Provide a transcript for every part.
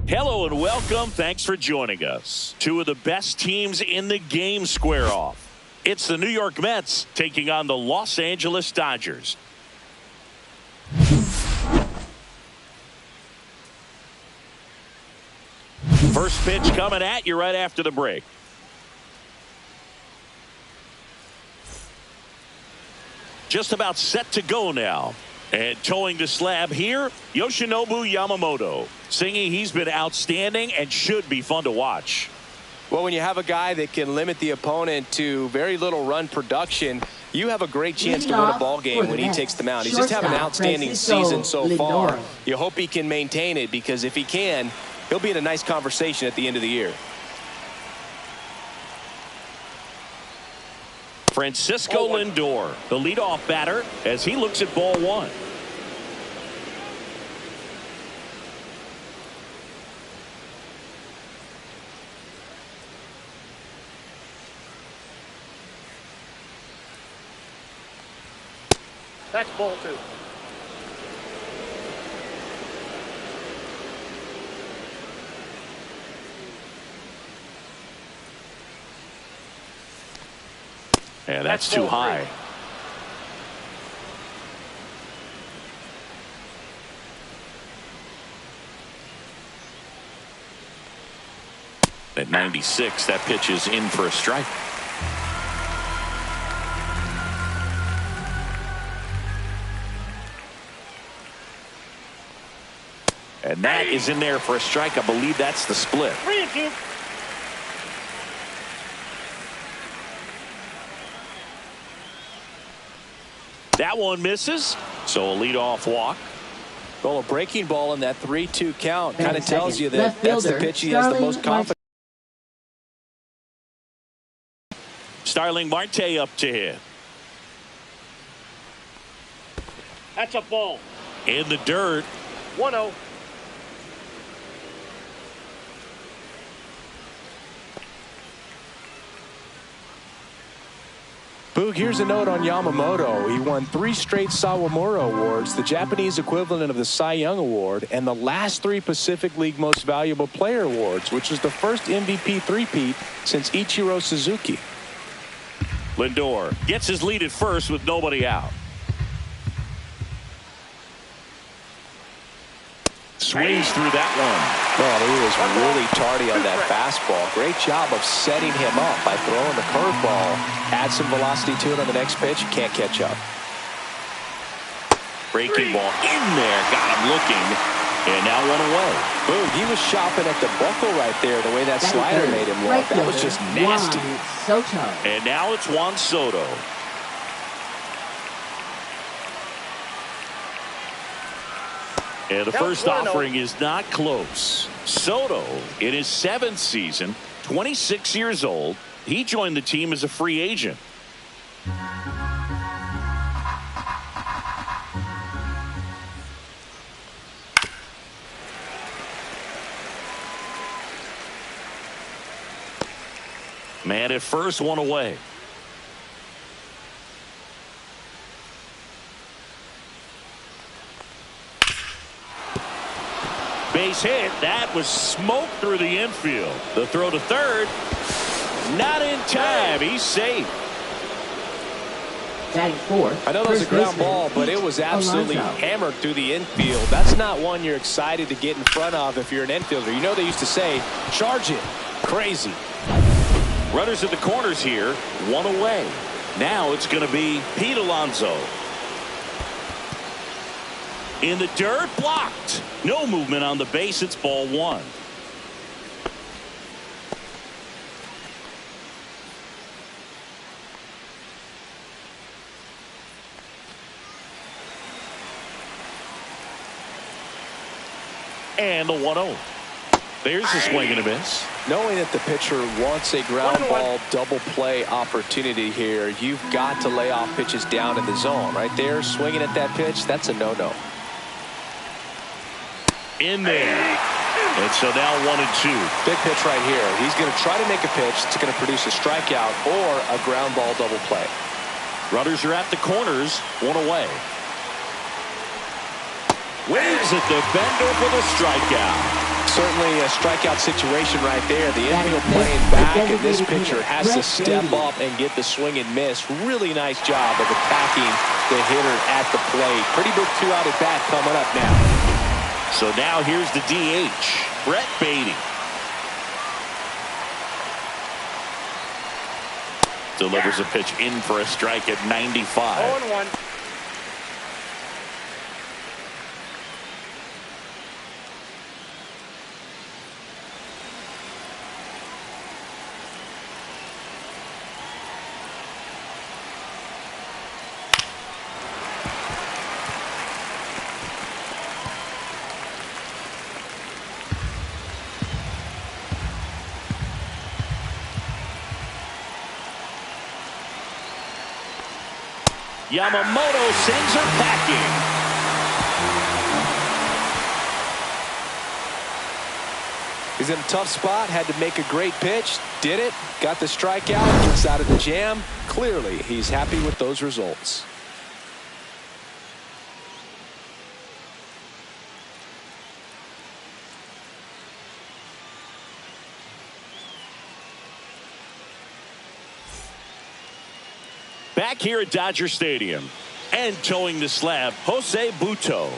Hello and welcome. Thanks for joining us. Two of the best teams in the game square off. It's the New York Mets taking on the Los Angeles Dodgers. First pitch coming at you right after the break. Just about set to go now. And towing the slab here, Yoshinobu Yamamoto, singing he's been outstanding and should be fun to watch. Well, when you have a guy that can limit the opponent to very little run production, you have a great chance to win a ball game when he takes the mound. He's just having an outstanding season so far. You hope he can maintain it, because if he can, he'll be in a nice conversation at the end of the year. Francisco Lindor, the leadoff batter, as he looks at ball one. That's ball two. And that's too high. At 96, that pitch is in for a strike. And that is in there for a strike. I believe that's the split. 3-2. That one misses, so a leadoff walk. Well, a breaking ball in that 3-2 count kind of tells you that that's the pitch he has the most confidence. Starling Marte up to hit. That's a ball. In the dirt. 1-0. Boog, here's a note on Yamamoto. He won 3 straight Sawamura Awards, the Japanese equivalent of the Cy Young Award, and the last 3 Pacific League Most Valuable Player Awards, which was the first MVP three-peat since Ichiro Suzuki. Lindor gets his lead at first with nobody out. Swings through that one. Man, he was really tardy on that fastball. Great job of setting him up by throwing the curveball. Add some velocity to it on the next pitch. Can't catch up. Breaking ball in there. Got him looking. And now one away. Boom. He was shopping at the buckle right there, the way that slider made him look. That was just nasty. And now it's Juan Soto. And the first offering is not close. Soto, in his 7th season, 26 years old, he joined the team as a free agent. Man at first, one away. Base hit. That was smoke through the infield. The throw to third. Not in time. He's safe. I know that was a ground ball, but it was absolutely hammered through the infield. That's not one you're excited to get in front of if you're an infielder. You know they used to say, charge it. Crazy. Runners at the corners here. One away. Now it's going to be Pete Alonso. In the dirt, blocked. No movement on the base. It's ball one. And the 1-0. There's a swing and a miss. Knowing that the pitcher wants a ground ball double play opportunity here, you've got to lay off pitches down in the zone. Right there, swinging at that pitch, that's a no-no. In there. And so now 1-2. Big pitch right here. He's going to try to make a pitch that's going to produce a strikeout or a ground ball double play. Runners are at the corners. One away. Waves at the bender for the strikeout. Certainly a strikeout situation right there. The infield playing back, and this pitcher has to step up and get the swing and miss. Really nice job of attacking the hitter at the plate. Pretty big 2-out at bat coming up now. So now here's the DH, Brett Beatty. Delivers a pitch in for a strike at 95. 0-1. Yamamoto sends her packing. He's in a tough spot, had to make a great pitch, did it, got the strikeout, gets out of the jam. Clearly, he's happy with those results. Back here at Dodger Stadium and towing the slab, Jose Butto.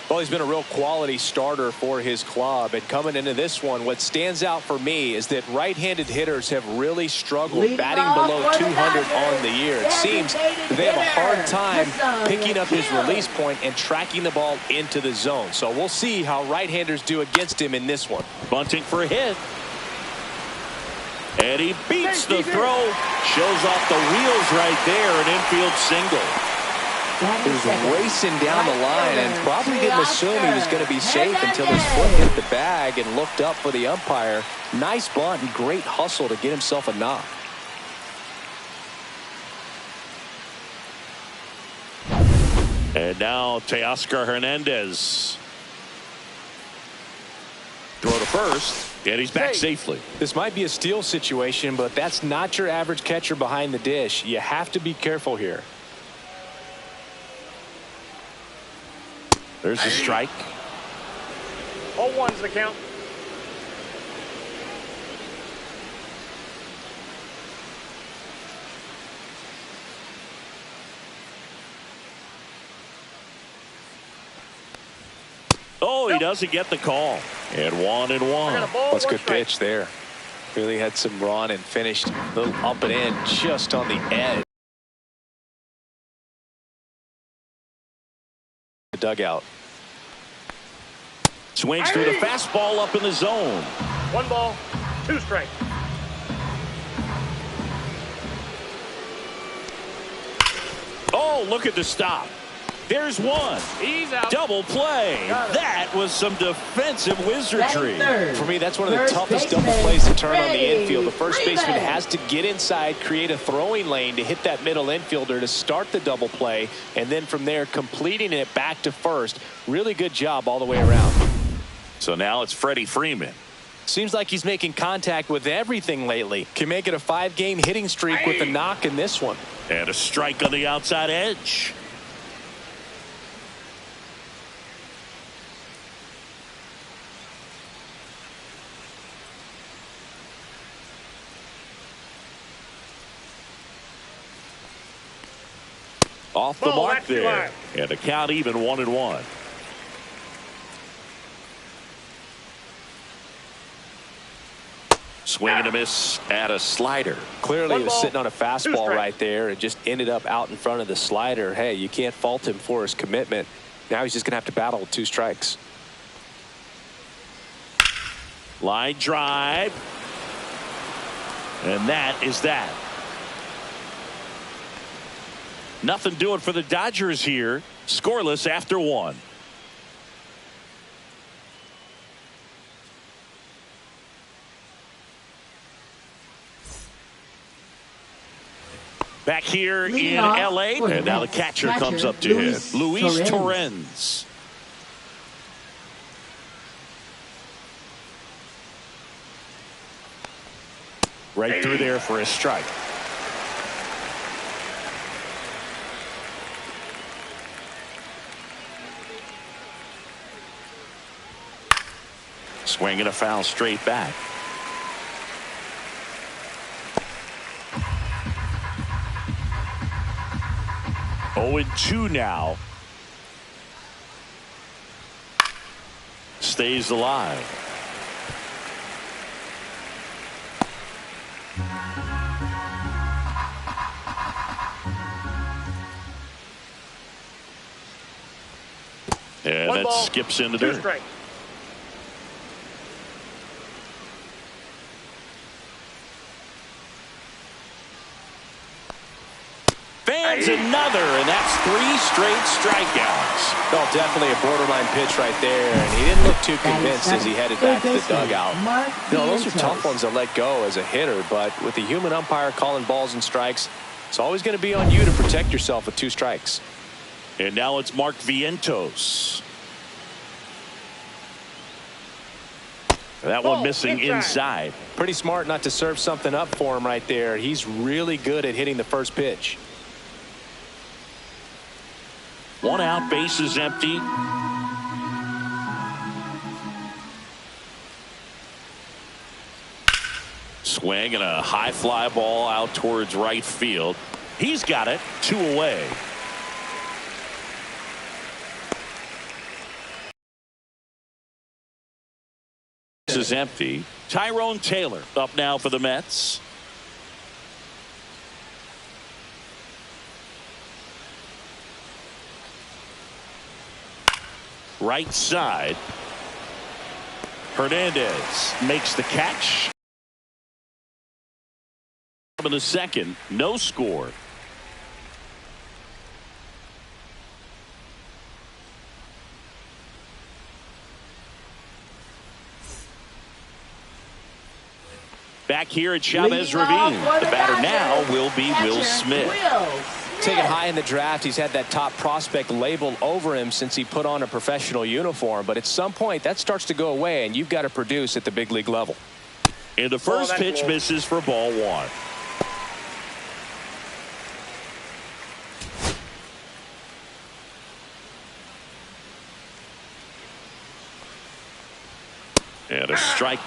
Well, he's been a real quality starter for his club, and coming into this one, what stands out for me is that right-handed hitters have really struggled batting below 200 on the year. It seems they have a hard time picking up his release point and tracking the ball into the zone. So we'll see how right-handers do against him in this one. Bunting for a hit. And he beats the throw. Shows off the wheels right there. An infield single. He was racing down the line and probably didn't assume he was going to be safe until his foot hit the bag and looked up for the umpire. Nice bunt and great hustle to get himself a knock. And now Teoscar Hernandez. Throw to first. And he's back safely. This might be a steal situation, but that's not your average catcher behind the dish. You have to be careful here. There's a strike. 0-1's the count. Oh, he doesn't get the call. And 1-1. That's a good pitch there. Really had some run and finished a little up and in just on the edge. The dugout. Swings through the fastball up in the zone. 1 ball, 2 strikes. Oh, look at the stop. There's one. He's out. Double play. That was some defensive wizardry. For me, that's one of the toughest double plays to turn on the infield. The first baseman has to get inside, create a throwing lane to hit that middle infielder to start the double play, and then from there completing it back to first. Really good job all the way around. So now it's Freddie Freeman. Seems like he's making contact with everything lately. Can make it a 5-game hitting streak with a knock in this one. And a strike on the outside edge. Off the mark there. And the count even 1-1. Swing and a miss at a slider. Clearly he was sitting on a fastball right there and just ended up out in front of the slider. Hey, you can't fault him for his commitment. Now he's just going to have to battle with 2 strikes. Line drive. And that is that. Nothing doing for the Dodgers here. Scoreless after 1. Back here in L.A. And now the catcher comes up to hit. Luis Torrens. Right through there for a strike. Swing and a foul straight back. Oh, and 2 now. Stays alive. And One that ball, skips into 2 dirt. strikes. Fans another, and that's 3 straight strikeouts. Oh, definitely a borderline pitch right there, and he didn't look too convinced as he headed back to the dugout. You know, those are tough ones to let go as a hitter, but with the human umpire calling balls and strikes, it's always going to be on you to protect yourself with 2 strikes. And now it's Mark Vientos. That one missing inside. Pretty smart not to serve something up for him right there. He's really good at hitting the first pitch. 1 out, bases empty. Swing and a high fly ball out towards right field. He's got it. 2 away. This is empty. Tyrone Taylor up now for the Mets. Right side. Hernandez makes the catch. In the second, no score. Back here at Chavez Ravine. The batter now will be Will Smith. Taken high in the draft, he's had that top prospect label over him since he put on a professional uniform. But at some point, that starts to go away, and you've got to produce at the big league level. And the first pitch misses for ball 1. And a strike.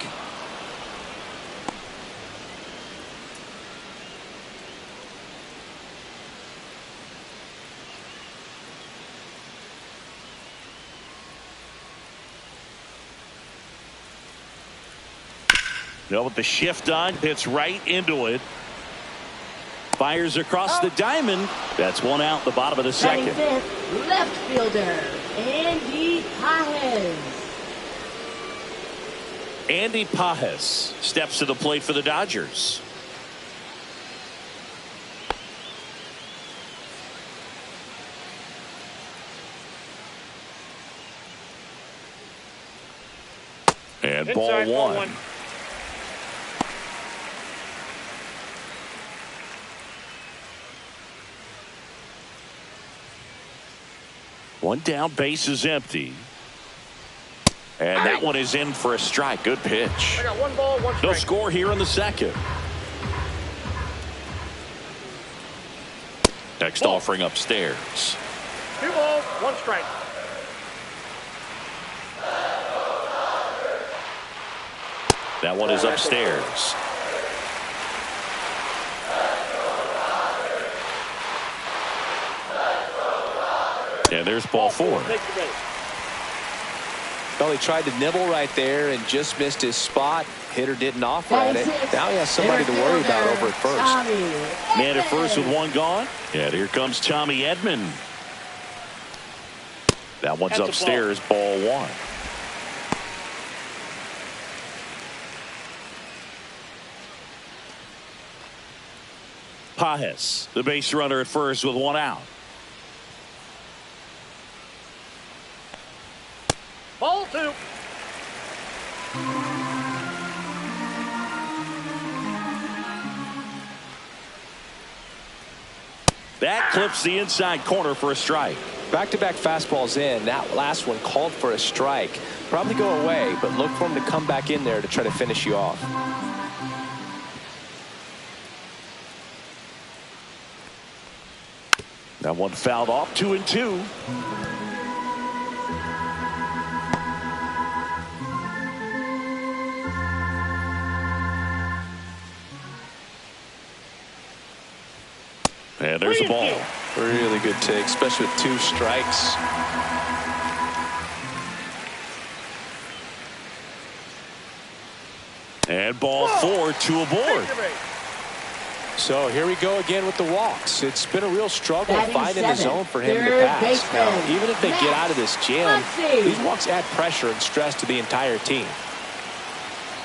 No, with the shift on, hits right into it. Fires across the diamond. That's 1 out, the bottom of the second. Fifth, left fielder, Andy Pajes. Andy Pajes steps to the plate for the Dodgers. And ball 1. One down, base is empty. And that one is in for a strike. Good pitch. I got 1 ball, 1 strike. No score here in the second. Next offering upstairs. 2 balls, 1 strike. That one is upstairs. And there's ball 4. Well, he tried to nibble right there and just missed his spot. Hitter didn't offer at it. Now he has somebody to worry about over at first. Man at first with 1 gone. And here comes Tommy Edman. That one's upstairs, ball 1. Pajes, the base runner at first with 1 out. Ball 2. That clips the inside corner for a strike. Back-to-back fastballs in. That last one called for a strike. Probably go away, but look for him to come back in there to try to finish you off. That one fouled off. 2-2. There's a ball. Really good take, especially with 2 strikes. And ball 4, 2 aboard. So here we go again with the walks. It's been a real struggle finding the zone for him to Third pass. baseman, Now, even if they get out of this jam, Muncy. these walks add pressure and stress to the entire team.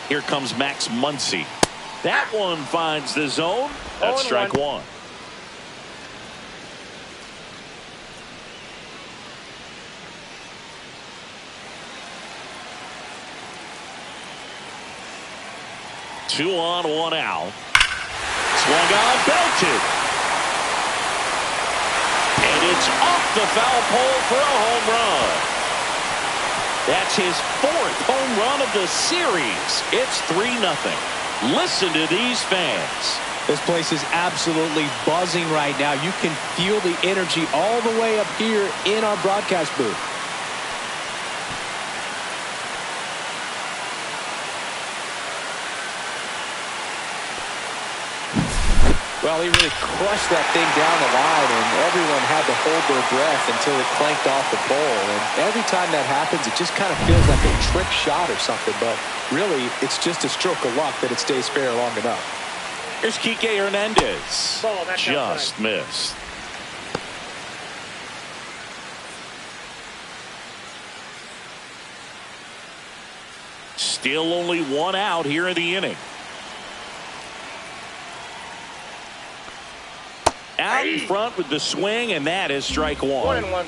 Here comes Max Muncy. That one finds the zone. That's strike 1. Two on, 1 out. Swung on, belted. And it's off the foul pole for a home run. That's his 4th home run of the series. It's 3-0. Listen to these fans. This place is absolutely buzzing right now. You can feel the energy all the way up here in our broadcast booth. Well, he really crushed that thing down the line, and everyone had to hold their breath until it clanked off the pole. And every time that happens, it just kind of feels like a trick shot or something. But really, it's just a stroke of luck that it stays fair long enough. Here's Kike Hernandez. Ball, that's Just outside. missed. Still only 1 out here in the inning. Out in front with the swing, and that is strike 1. 1-1.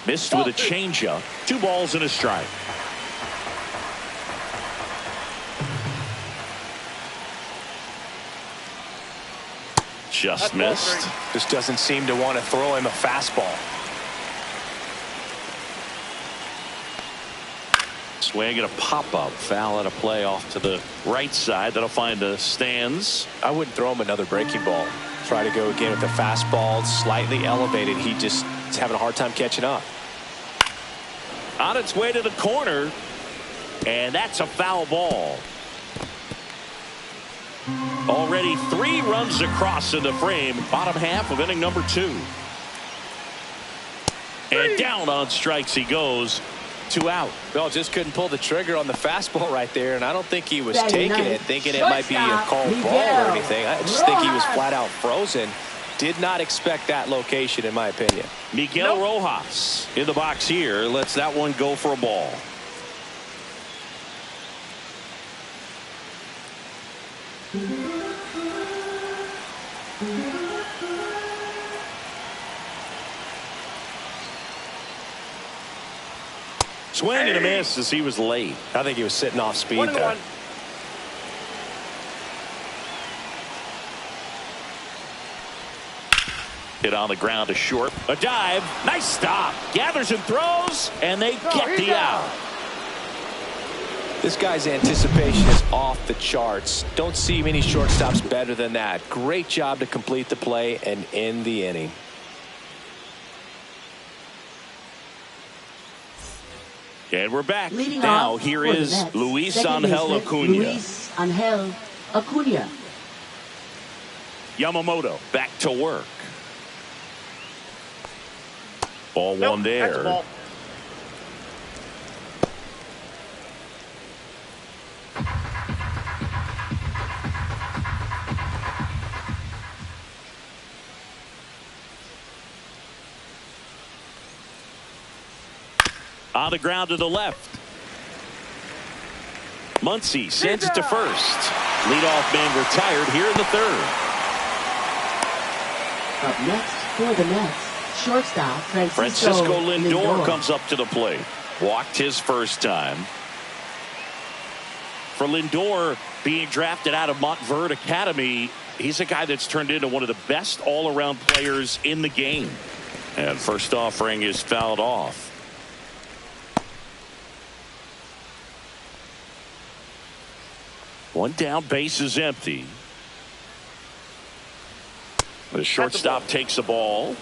Missed with a changeup. 2 balls and a strike. Just missed. Just doesn't seem to want to throw him a fastball. Swing and a pop-up. Foul at a play off to the right side. That'll find the stands. I wouldn't throw him another breaking ball. Try to go again with the fastball, slightly elevated. He just is having a hard time catching up. On its way to the corner, and that's a foul ball. Already 3 runs across in the frame. Bottom half of inning number 2. And down on strikes he goes. 2 out. Well, just couldn't pull the trigger on the fastball right there, and I don't think he was Batting taking ninth, it, thinking it might be a called ball or anything. I just think he was flat out frozen. Did not expect that location, in my opinion. Miguel Rojas in the box here. Lets that one go for a ball. Swing and a miss as he was late. I think he was sitting off speed 1-1. there. Hit on the ground to short. A dive. Nice stop. Gathers and throws, and they get the out. This guy's anticipation is off the charts. Don't see many shortstops better than that. Great job to complete the play and end the inning. And we're back. Leading Now off here for the is Mets, Luis second Angel baseman, Acuna. Luis Angel Acuna. Yamamoto back to work. Ball Nope, one that's a there. ball. On the ground to the left. Muncy sends it to first. Leadoff man retired here in the 3rd. Up next for the Mets, shortstop Francisco Lindor comes up to the plate. Walked his first time. For Lindor, being drafted out of Montverde Academy, he's a guy that's turned into one of the best all-around players in the game. And first offering is fouled off. One down, base is empty. The shortstop takes the ball.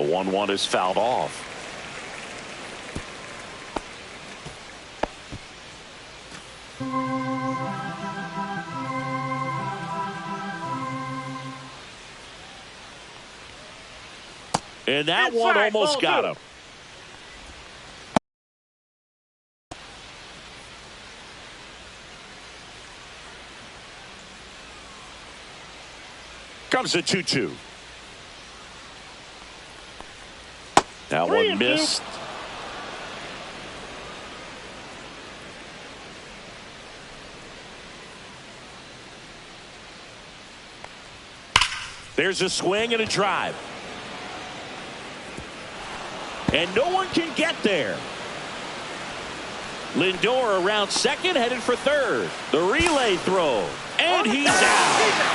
1-1 is fouled off. And that one almost got him. Comes a 2-2. That one missed. There's a swing and a drive. And no one can get there. Lindor around second, headed for third. The relay throw. And he's out.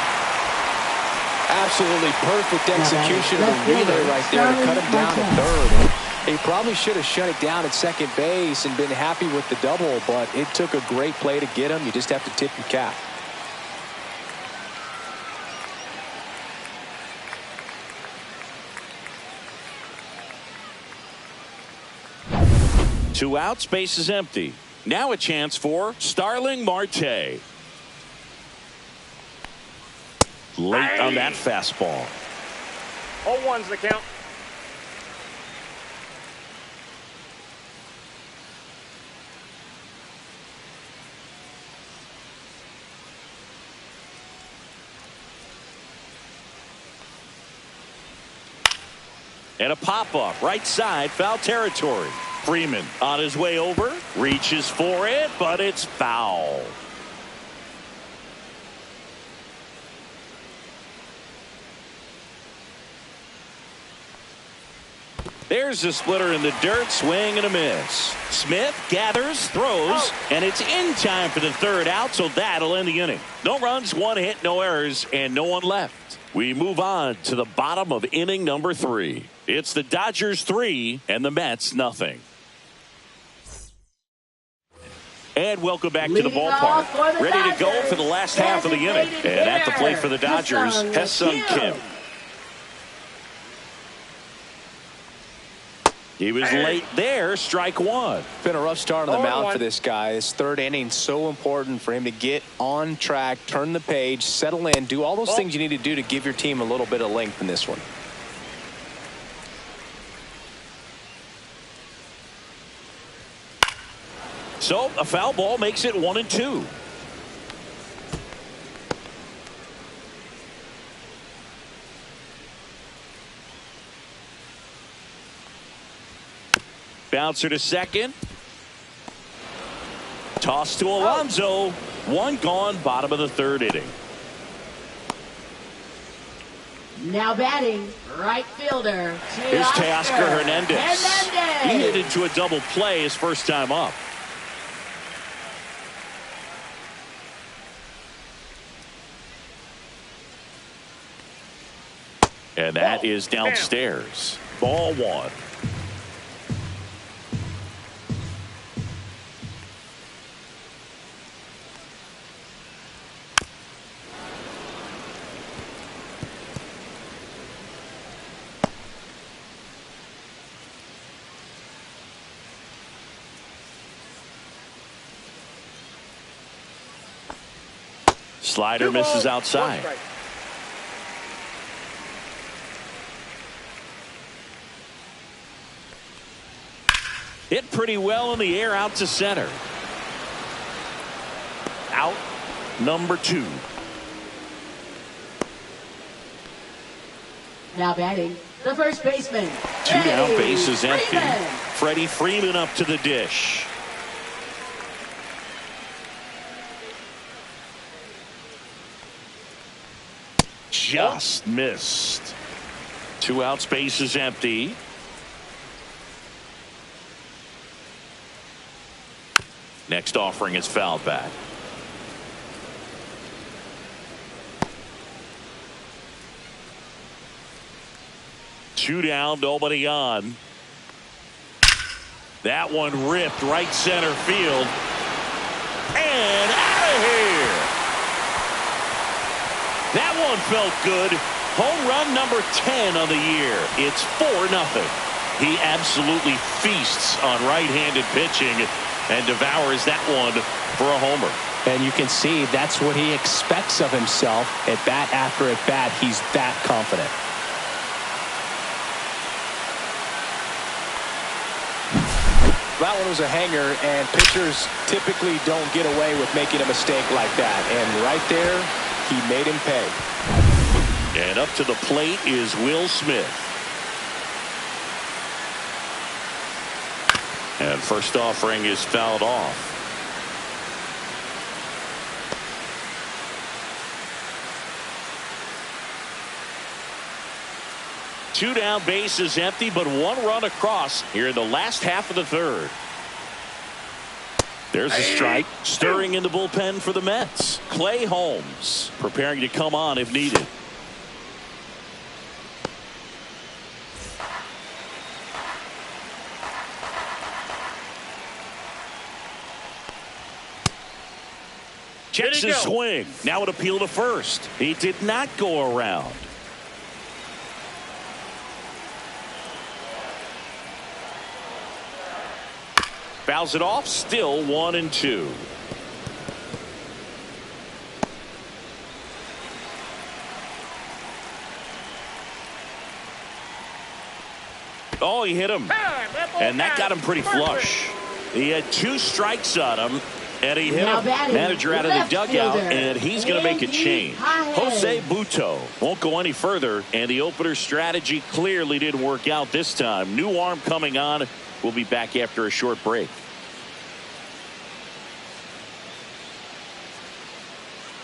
Absolutely perfect execution of the relay right there to cut him down to third. He probably should have shut it down at second base and been happy with the double, but it took a great play to get him. You just have to tip your cap. Two outs, base is empty. Now a chance for Starling Marte. Late on that fastball. 0-1's the count. And a pop-up right side, foul territory. Freeman on his way over, reaches for it, but it's foul. There's a splitter in the dirt, swing and a miss. Smith gathers, throws, and it's in time for the third out, so that'll end the inning. No runs, one hit, no errors, and no one left. We move on to the bottom of inning number 3. It's the Dodgers 3 and the Mets nothing. And welcome back to the ballpark. Ready to go for the last half of the inning. And at the plate for the Dodgers, Ha-Seong Kim. He was late there, strike one. Been a rough start on the mound for this guy. This third inning so important for him to get on track, turn the page, settle in, do all those things you need to do to give your team a little bit of length in this one. So a foul ball makes it 1-2. Bouncer to second. Toss to Alonso. One gone, bottom of the third inning. Now batting, right fielder. Here's Teoscar Hernandez. He hit into a double play his first time up. And that is downstairs. Ball one. Slider misses outside. Hit pretty well in the air out to center. Out number 2. Now batting, the first baseman. 2 down, base is empty. Freddie Freeman up to the dish. Just missed. 2 outs, base is empty. Next offering is fouled back. Two down, nobody on. That one ripped right center field. And out of here. That one felt good. Home run number 10 on the year. It's 4-0. He absolutely feasts on right-handed pitching and devours that one for a homer. And you can see that's what he expects of himself at bat after at bat. He's that confident. That one was a hanger, and pitchers typically don't get away with making a mistake like that. And right there, he made him pay. And up to the plate is Will Smith. And first offering is fouled off. Two down, bases empty, but one run across here in the last half of the third. There's a strike. Stirring in the bullpen for the Mets. Clay Holmes preparing to come on if needed. Checks his swing. Now an appeal to first. He did not go around. Fouls it off. Still 1-2. Oh, he hit him. And that got him pretty flush. He had 2 strikes on him. And he hit him. Manager out of the dugout, and he's going to make a change. Jose Butto won't go any further, and the opener strategy clearly didn't work out this time. New arm coming on. We'll be back after a short break.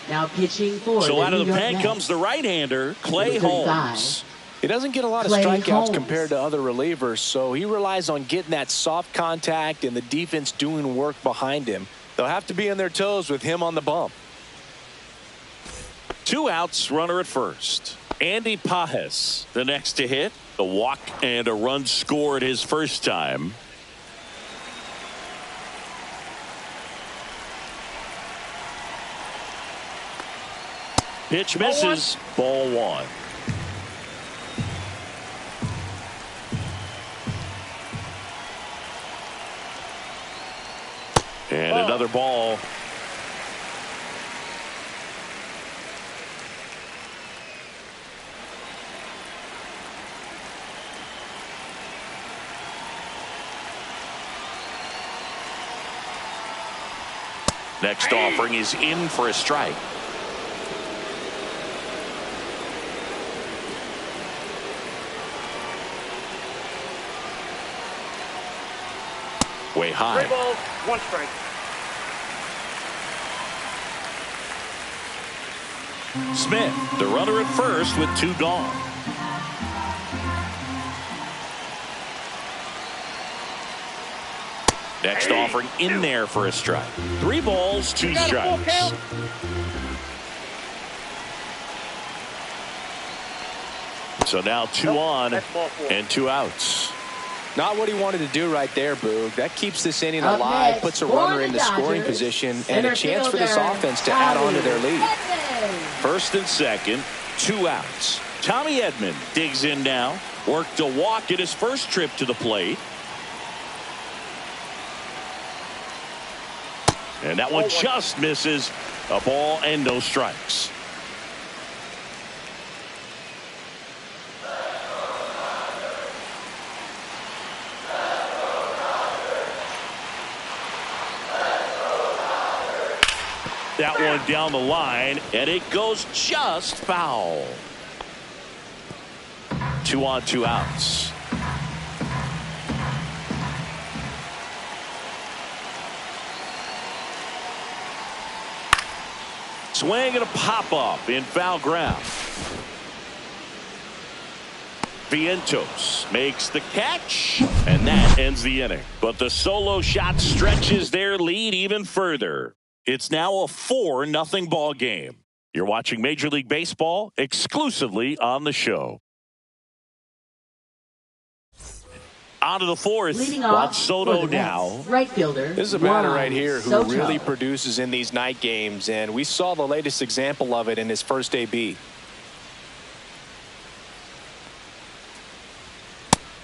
Now pitching for so out of the pen Mets comes the right-hander, Clay Holmes. He doesn't get a lot of strikeouts compared to other relievers, so he relies on getting that soft contact and the defense doing work behind him. They'll have to be on their toes with him on the bump. 2 outs, runner at first. Andy Pages, the next to hit. A walk and a run scored his first time. Pitch misses. Ball 1. And another ball. Next offering is in for a strike. Way high. 3 balls, 1 strike. Smith, the runner at first with 2 gone. Next offering in there for a strike. 3 balls, 2 strikes. So now 2 on and 2 outs. Not what he wanted to do right there, Boog. That keeps this inning alive, puts a runner in the scoring position, and a chance for this offense to add on to their lead. First and second, 2 outs. Tommy Edman digs in now. Worked a walk at his first trip to the plate. And that one just misses. A ball and no strikes. That one down the line, and it goes just foul. 2 on, 2 outs. Swing and a pop-up in foul ground. Vientos makes the catch, and that ends the inning. But the solo shot stretches their lead even further. It's now a 4-0 ball game. You're watching Major League Baseball exclusively on the show. On to the 4th. Juan Soto now. Right fielder. This is a batter right here who really produces in these night games, and we saw the latest example of it in his first AB.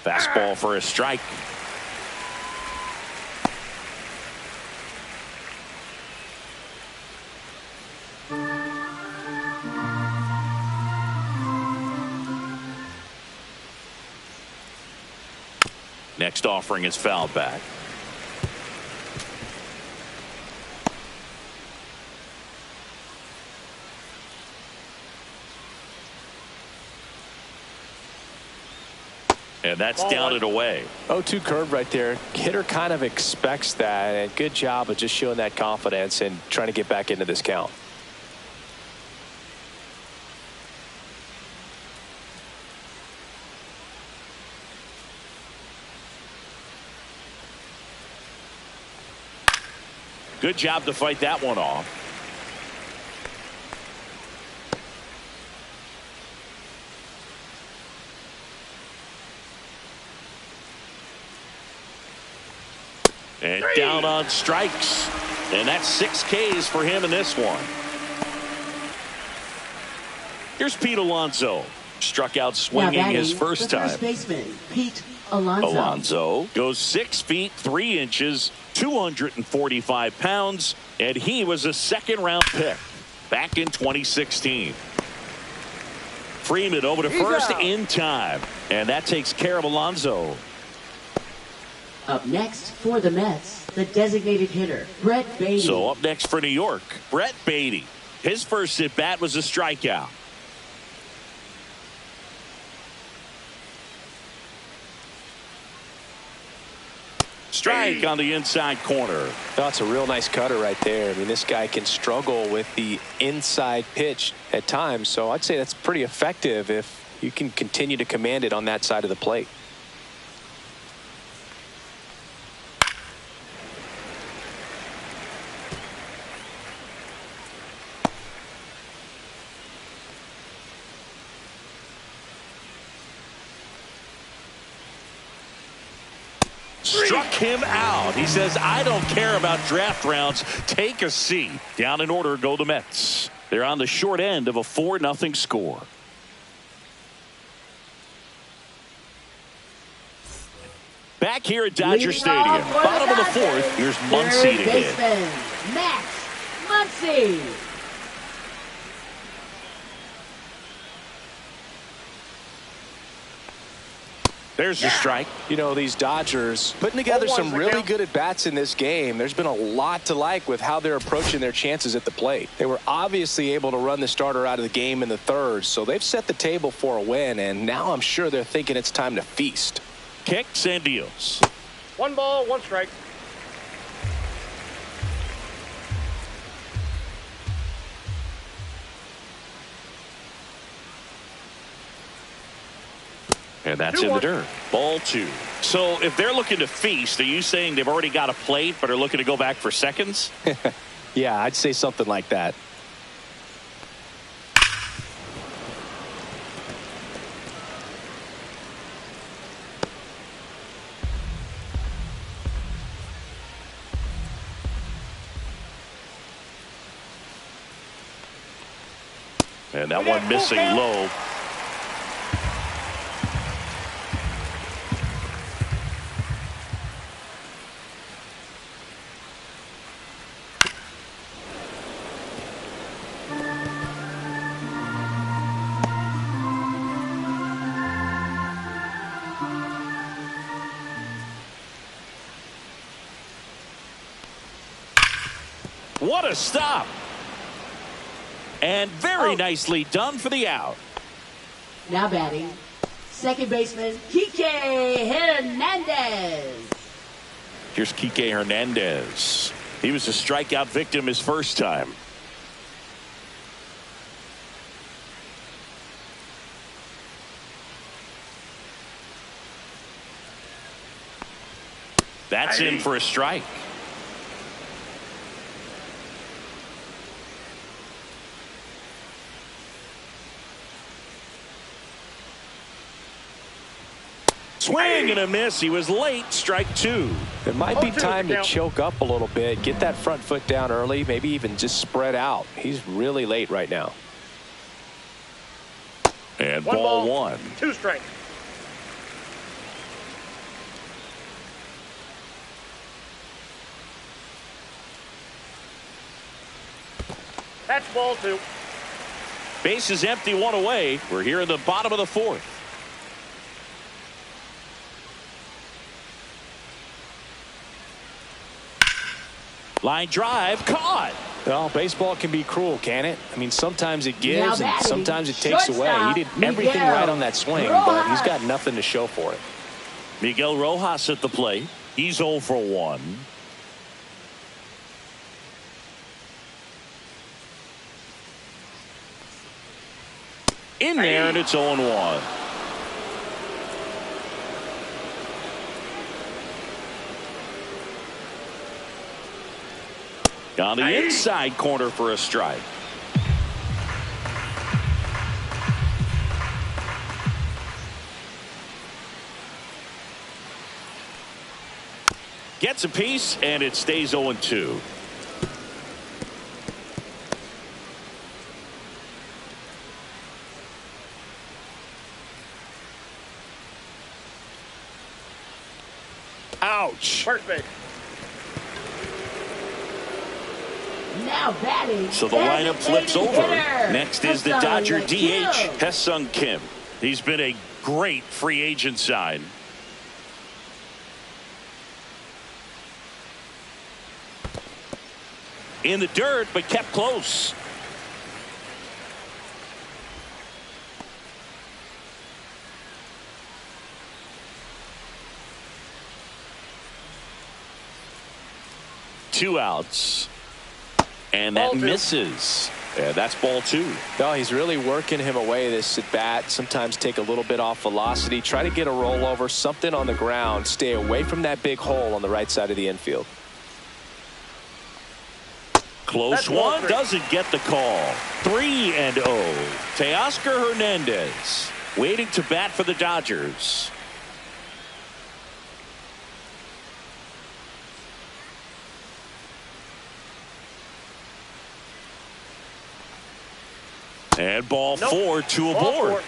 Fastball for a strike. Next offering is fouled back. And that's down and away. 0-2 curve right there. Hitter kind of expects that, and good job of just showing that confidence and trying to get back into this count. Good job to fight that one off. And down on strikes. And that's 6 Ks for him in this one. Here's Pete Alonso. Struck out swinging his first time. First baseman, Pete Alonso. Alonso goes 6 feet 3 inches, 245 pounds, and he was a second-round pick back in 2016. Freeman over to first in time, and that takes care of Alonso. Up next for the Mets, the designated hitter, Brett Beatty. So up next for New York, Brett Beatty. His first at-bat was a strikeout. Strike on the inside corner. That's a real nice cutter right there. I mean, this guy can struggle with the inside pitch at times, so I'd say that's pretty effective if you can continue to command it on that side of the plate. Struck him out. He says, I don't care about draft rounds. Take a seat. Down in order go the Mets. They're on the short end of a 4-0 score. Back here at Dodger Stadium. Bottom of the 4th. Here's Muncy to hit. Max Muncy. There's the strike. You know, these Dodgers putting together some really good at-bats in this game. There's been a lot to like with how they're approaching their chances at the plate. They were obviously able to run the starter out of the game in the 3rd, so they've set the table for a win, and now I'm sure they're thinking it's time to feast. Kicks and deals. 1 ball, 1 strike. And that's in the dirt. Ball 2. So if they're looking to feast, are you saying they've already got a plate but are looking to go back for seconds? Yeah, I'd say something like that. And that one missing low. What a stop. And very nicely done for the out. Now batting, second baseman, Kike Hernandez. Here's Kike Hernandez. He was a strikeout victim his first time. That's in for a strike. Swing and a miss. He was late. Strike 2. It might be time to choke up a little bit, get that front foot down early, maybe even just spread out. He's really late right now. And ball 1. 2 strikes. That's ball 2. Base is empty, 1 away. We're here in the bottom of the 4th. Line drive, caught. Well, baseball can be cruel, can it? I mean, sometimes it gives and sometimes it takes away. He did everything right on that swing, but he's got nothing to show for it. Miguel Rojas at the plate. He's 0 for 1. In there, and it's 0-1. On the inside corner for a strike. Gets a piece, and it stays 0-2. Ouch. First base. Now batting. So the lineup flips over. Hitter. Next is the Dodger DH, Ha-Seong Kim. He's been a great free agent sign. In the dirt, but kept close. Two outs. And that misses. Yeah, that's ball 2. No, he's really working him away this at bat. Sometimes take a little bit off velocity. Try to get a rollover, something on the ground. Stay away from that big hole on the right side of the infield. Close one. Doesn't get the call. 3-0. Teoscar Hernandez waiting to bat for the Dodgers. And ball 4, 2 aboard.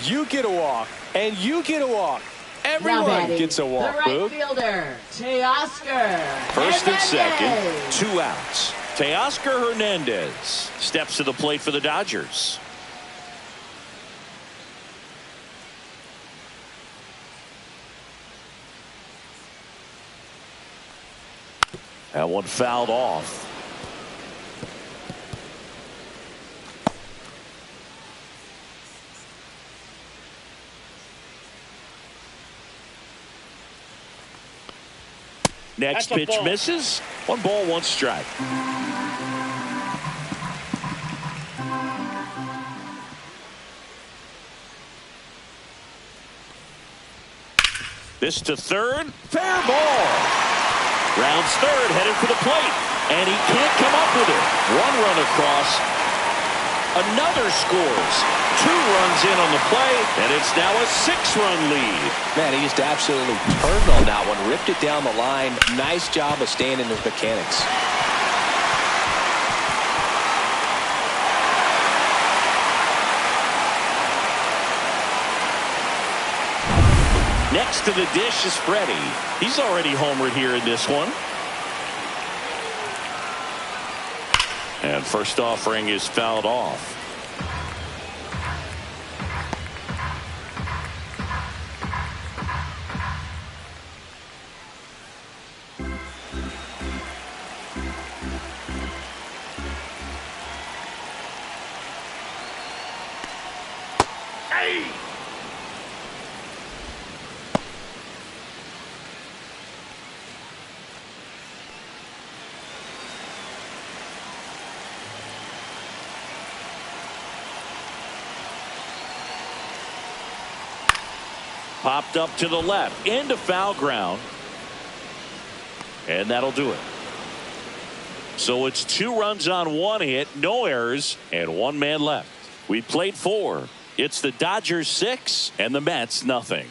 You get a walk, and you get a walk. Everyone gets a walk. The right fielder, Teoscar. First and second, 2 outs. Teoscar Hernandez steps to the plate for the Dodgers. That one fouled off. Next pitch misses. 1 ball, 1 strike. This to third. Fair ball. Rounds third, headed for the plate. And he can't come up with it. 1 run across. Another scores. 2 runs in on the play, and it's now a 6-run lead. Man, he just absolutely turned on that one, ripped it down the line. Nice job of staying in his mechanics. Next to the dish is Freddie. He's already homered here in this one. And first offering is fouled off. Popped up to the left into foul ground, and that'll do it. So it's 2 runs on 1 hit, no errors, and 1 man left. We played 4. It's the Dodgers 6 and the Mets nothing.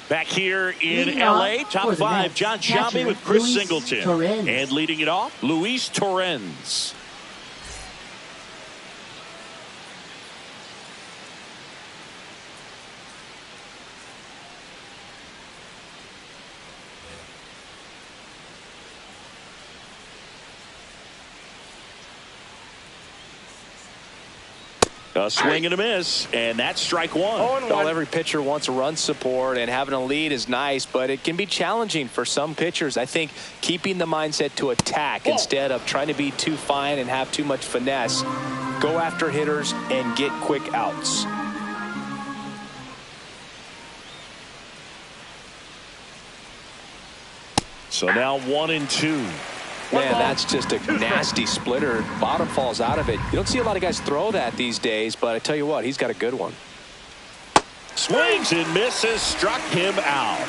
Back here in LA, top 5, John Shelby with Chris Singleton. And leading it off, Luis Torrens. A swing and a miss, and that's strike one. Well, every pitcher wants run support, and having a lead is nice, but it can be challenging for some pitchers. I think keeping the mindset to attack instead of trying to be too fine and have too much finesse. Go after hitters and get quick outs. So now 1-2. Man, that's just a nasty splitter. Bottom falls out of it. You don't see a lot of guys throw that these days, but I tell you what, he's got a good one. Swings and misses, struck him out.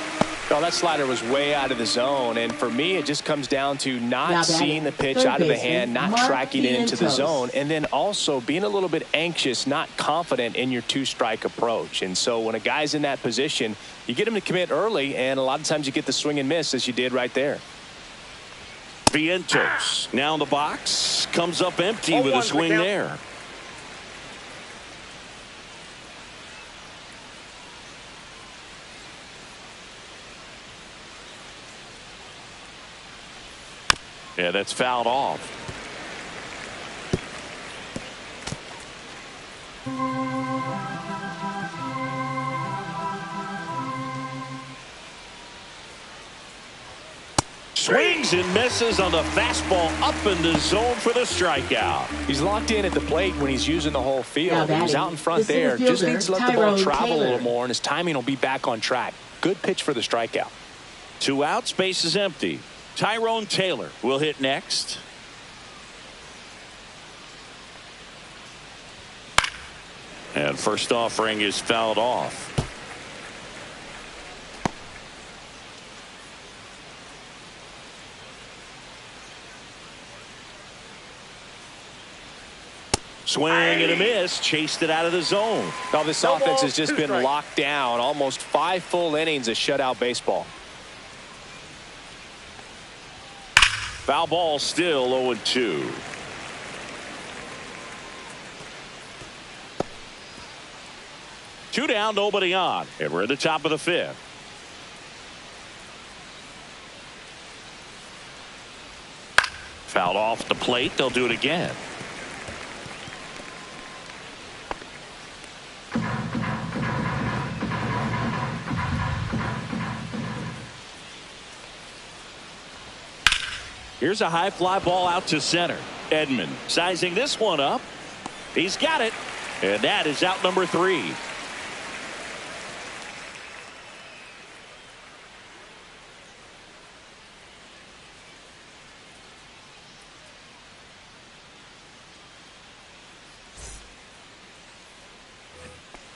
Oh, that slider was way out of the zone, and for me, it just comes down to not seeing the pitch out of the hand, not tracking it into the zone, and then also being a little bit anxious, not confident in your two-strike approach. And so when a guy's in that position, you get him to commit early, and a lot of times you get the swing and miss, as you did right there. Vientos now in the box, comes up empty with a swing there. Yeah, that's fouled off. Swings and misses on the fastball up in the zone for the strikeout. He's locked in at the plate when he's using the whole field. He's out in front there. Just needs to let the ball travel a little more, and his timing will be back on track. Good pitch for the strikeout. 2 outs, base is empty. Tyrone Taylor will hit next. And first offering is fouled off. Swing and a miss, chased it out of the zone. Now this offense has just been locked down. Almost 5 full innings of shutout baseball. Foul ball, still 0-2. Two down, nobody on, and we're at the top of the 5th. Fouled off the plate. They'll do it again. Here's a high fly ball out to center. Edman sizing this one up. He's got it. And that is out number 3.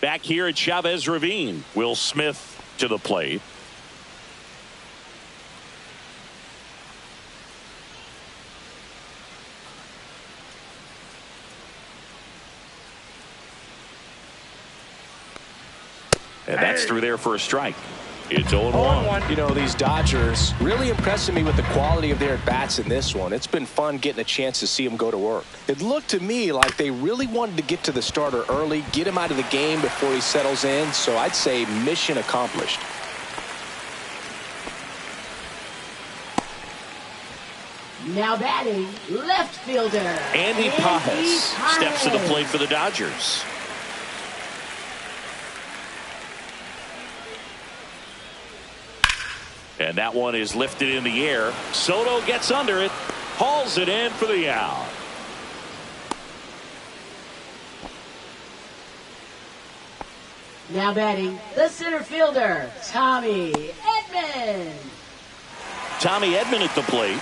Back here at Chavez Ravine, Will Smith to the plate. And that's through there for a strike. It's 0-1. You know, these Dodgers really impressing me with the quality of their at-bats in this one. It's been fun getting a chance to see them go to work. It looked to me like they really wanted to get to the starter early, get him out of the game before he settles in. So I'd say mission accomplished. Now batting, left fielder Andy Pajes steps to the plate for the Dodgers. And that one is lifted in the air. Soto gets under it, hauls it in for the out. Now batting, the center fielder, Tommy Edman. Tommy Edman at the plate.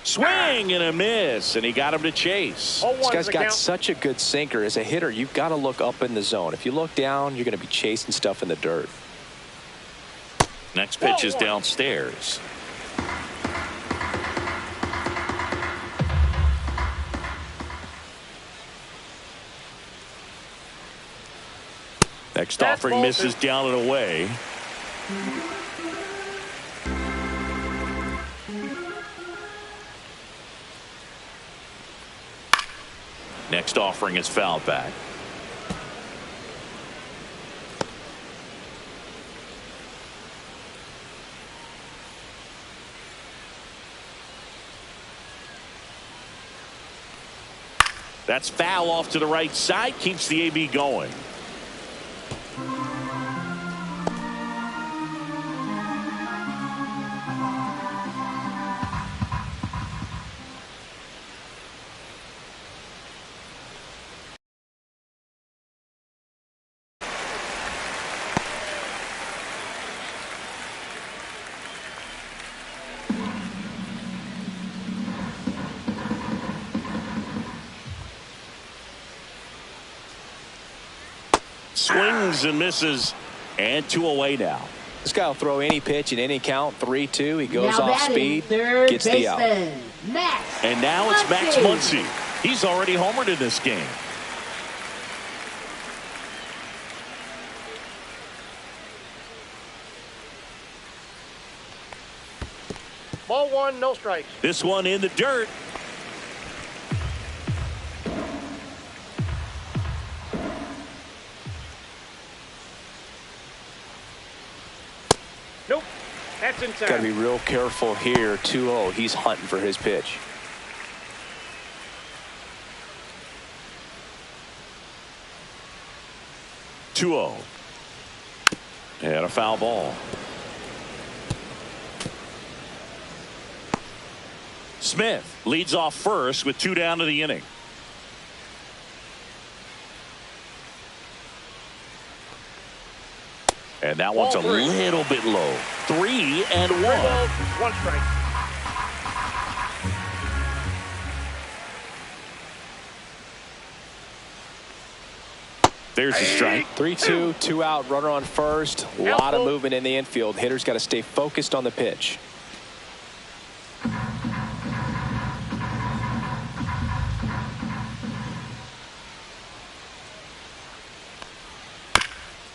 Swing and a miss, and he got him to chase. This guy's got such a good sinker. As a hitter, you've got to look up in the zone. If you look down, you're going to be chasing stuff in the dirt. Next pitch is downstairs. Next offering misses down and away. Next offering is fouled back. That's foul off to the right side. Keeps the AB going. Swings and misses, and 2 away now. This guy will throw any pitch in any count. 3-2. He goes now off speed, gets the out. And now it's Max Muncy. He's already homered in this game. Ball 1, no strikes. This one in the dirt. Nope. That's inside. Got to be real careful here. 2-0. He's hunting for his pitch. And a foul ball. Smith leads off first with 2 down to the inning. And that one's a little bit low. 3-1. 3 balls, 1 strike. There's the strike. 3-2, 2 out, runner on first. A lot of movement in the infield. Hitter's got to stay focused on the pitch.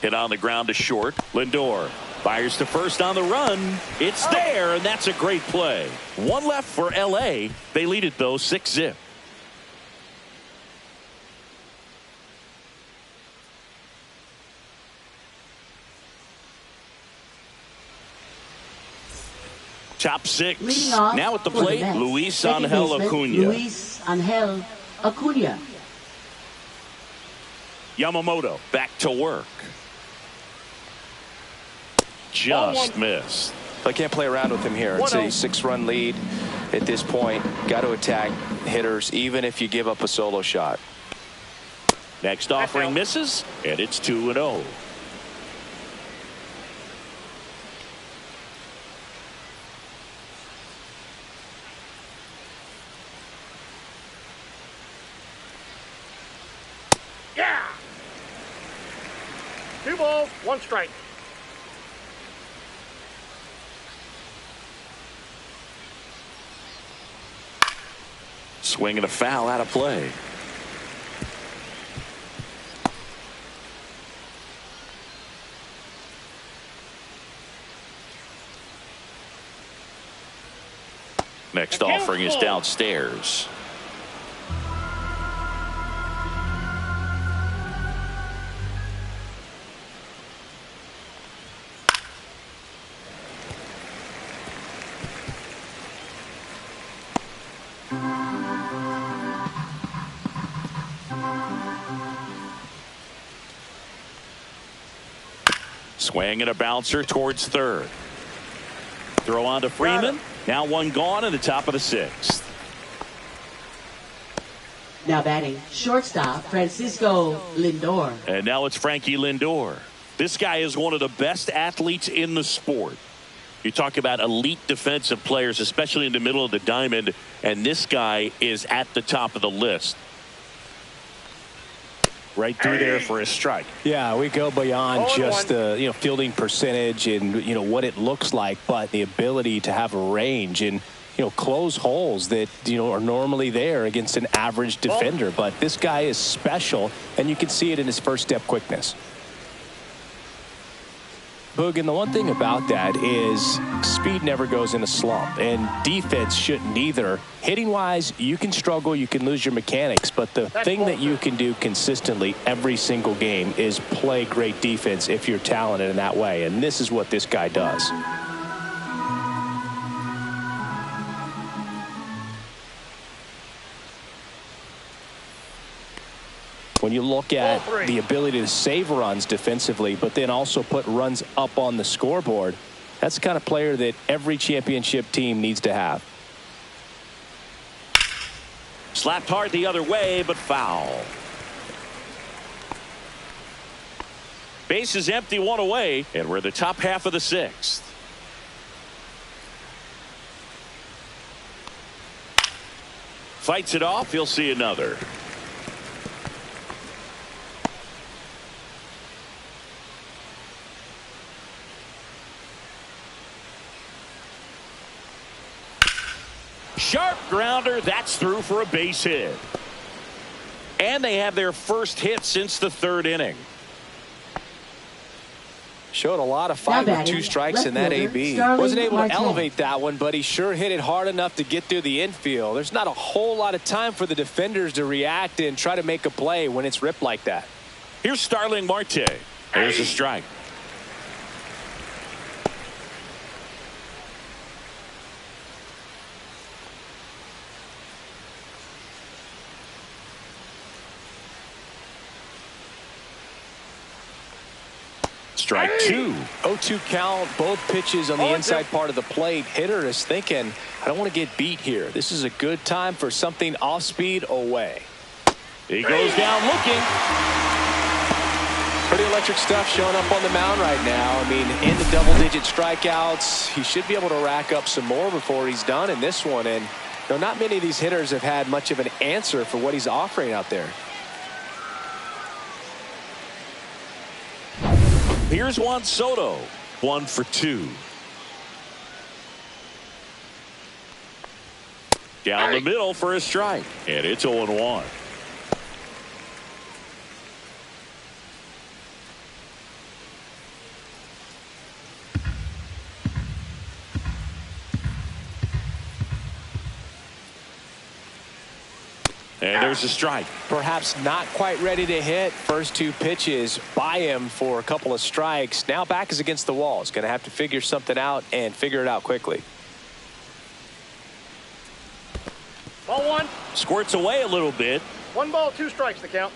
Hit on the ground to short. Lindor fires to first on the run. It's there, and that's a great play. 1 left for L.A. They lead it, though, 6-0. Top 6. Now at the plate, Luis Angel Acuna. Luis Angel Acuna. Yamamoto back to work. Just missed. I can't play around with him here. It's a 6-run lead at this point. Got to attack hitters even if you give up a solo shot. Next offering misses, and it's 2-0. Yeah. 2 balls, 1 strike. Swing and a foul out of play. Next offering is downstairs. Swing and a bouncer towards third. Throw on to Freeman. Now 1 gone in the top of the 6th. Now batting shortstop Francisco Lindor. And now it's Frankie Lindor. This guy is one of the best athletes in the sport. You talk about elite defensive players, especially in the middle of the diamond, and this guy is at the top of the list. Right through there for a strike. Yeah, we go beyond just the fielding percentage and what it looks like, but the ability to have a range and close holes that are normally there against an average defender. But this guy is special, and you can see it in his first step quickness. Boog, and the one thing about that is speed never goes in a slump, and defense shouldn't either. Hitting-wise, you can struggle, you can lose your mechanics, but the thing that you can do consistently every single game is play great defense if you're talented in that way, and this is what this guy does. when you look at the ability to save runs defensively, but then also put runs up on the scoreboard, that's the kind of player that every championship team needs to have. Slapped hard the other way, but foul. Base is empty, one away, and we're in the top half of the sixth. Fights it off. He'll see another. Sharp grounder. That's through for a base hit. And they have their first hit since the third inning. Showed a lot of fight with 2 strikes in that AB. Wasn't able to elevate that one, but he sure hit it hard enough to get through the infield. There's not a whole lot of time for the defenders to react and try to make a play when it's ripped like that. Here's Starling Marte. There's a strike. Strike 2. 0-2 count, both pitches on the inside part of the plate. Hitter is thinking, I don't want to get beat here. This is a good time for something off speed away. He goes down looking. Pretty electric stuff showing up on the mound right now. I mean, in the double-digit strikeouts, he should be able to rack up some more before he's done in this one. And not many of these hitters have had much of an answer for what he's offering out there. Here's Juan Soto. 1 for 2. Down the middle for a strike. And it's 0-1. And there's a strike. Perhaps not quite ready to hit. First 2 pitches by him for a couple of strikes. Now back is against the wall. He's going to have to figure something out and figure it out quickly. Ball 1. Squirts away a little bit. 1 ball, 2 strikes to count.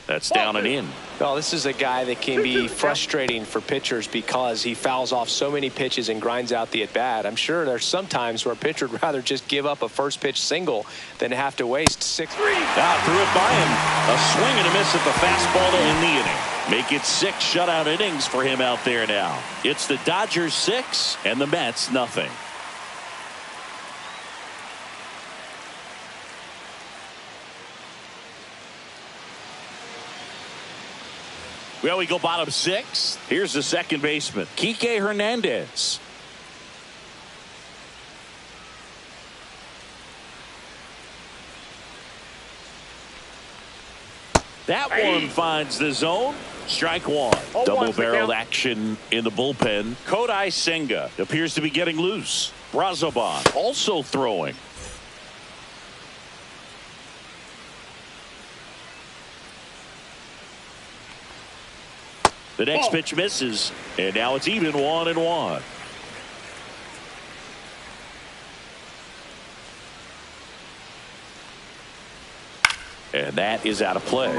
That's down and in. Well, this is a guy that can be frustrating for pitchers because he fouls off so many pitches and grinds out the at-bat. I'm sure there's some times where a pitcher would rather just give up a first pitch single than have to waste 6. Threw it by him. A swing and a miss at the fastball to end the inning. Make it 6 shutout innings for him out there now. It's the Dodgers 6 and the Mets nothing. Well, we go bottom 6. Here's the second baseman, Kike Hernandez. That one finds the zone. Strike 1. Double-barreled action in the bullpen. Kodai Senga appears to be getting loose. Brazoban also throwing. The next pitch misses, and now it's even 1-1. And that is out of play.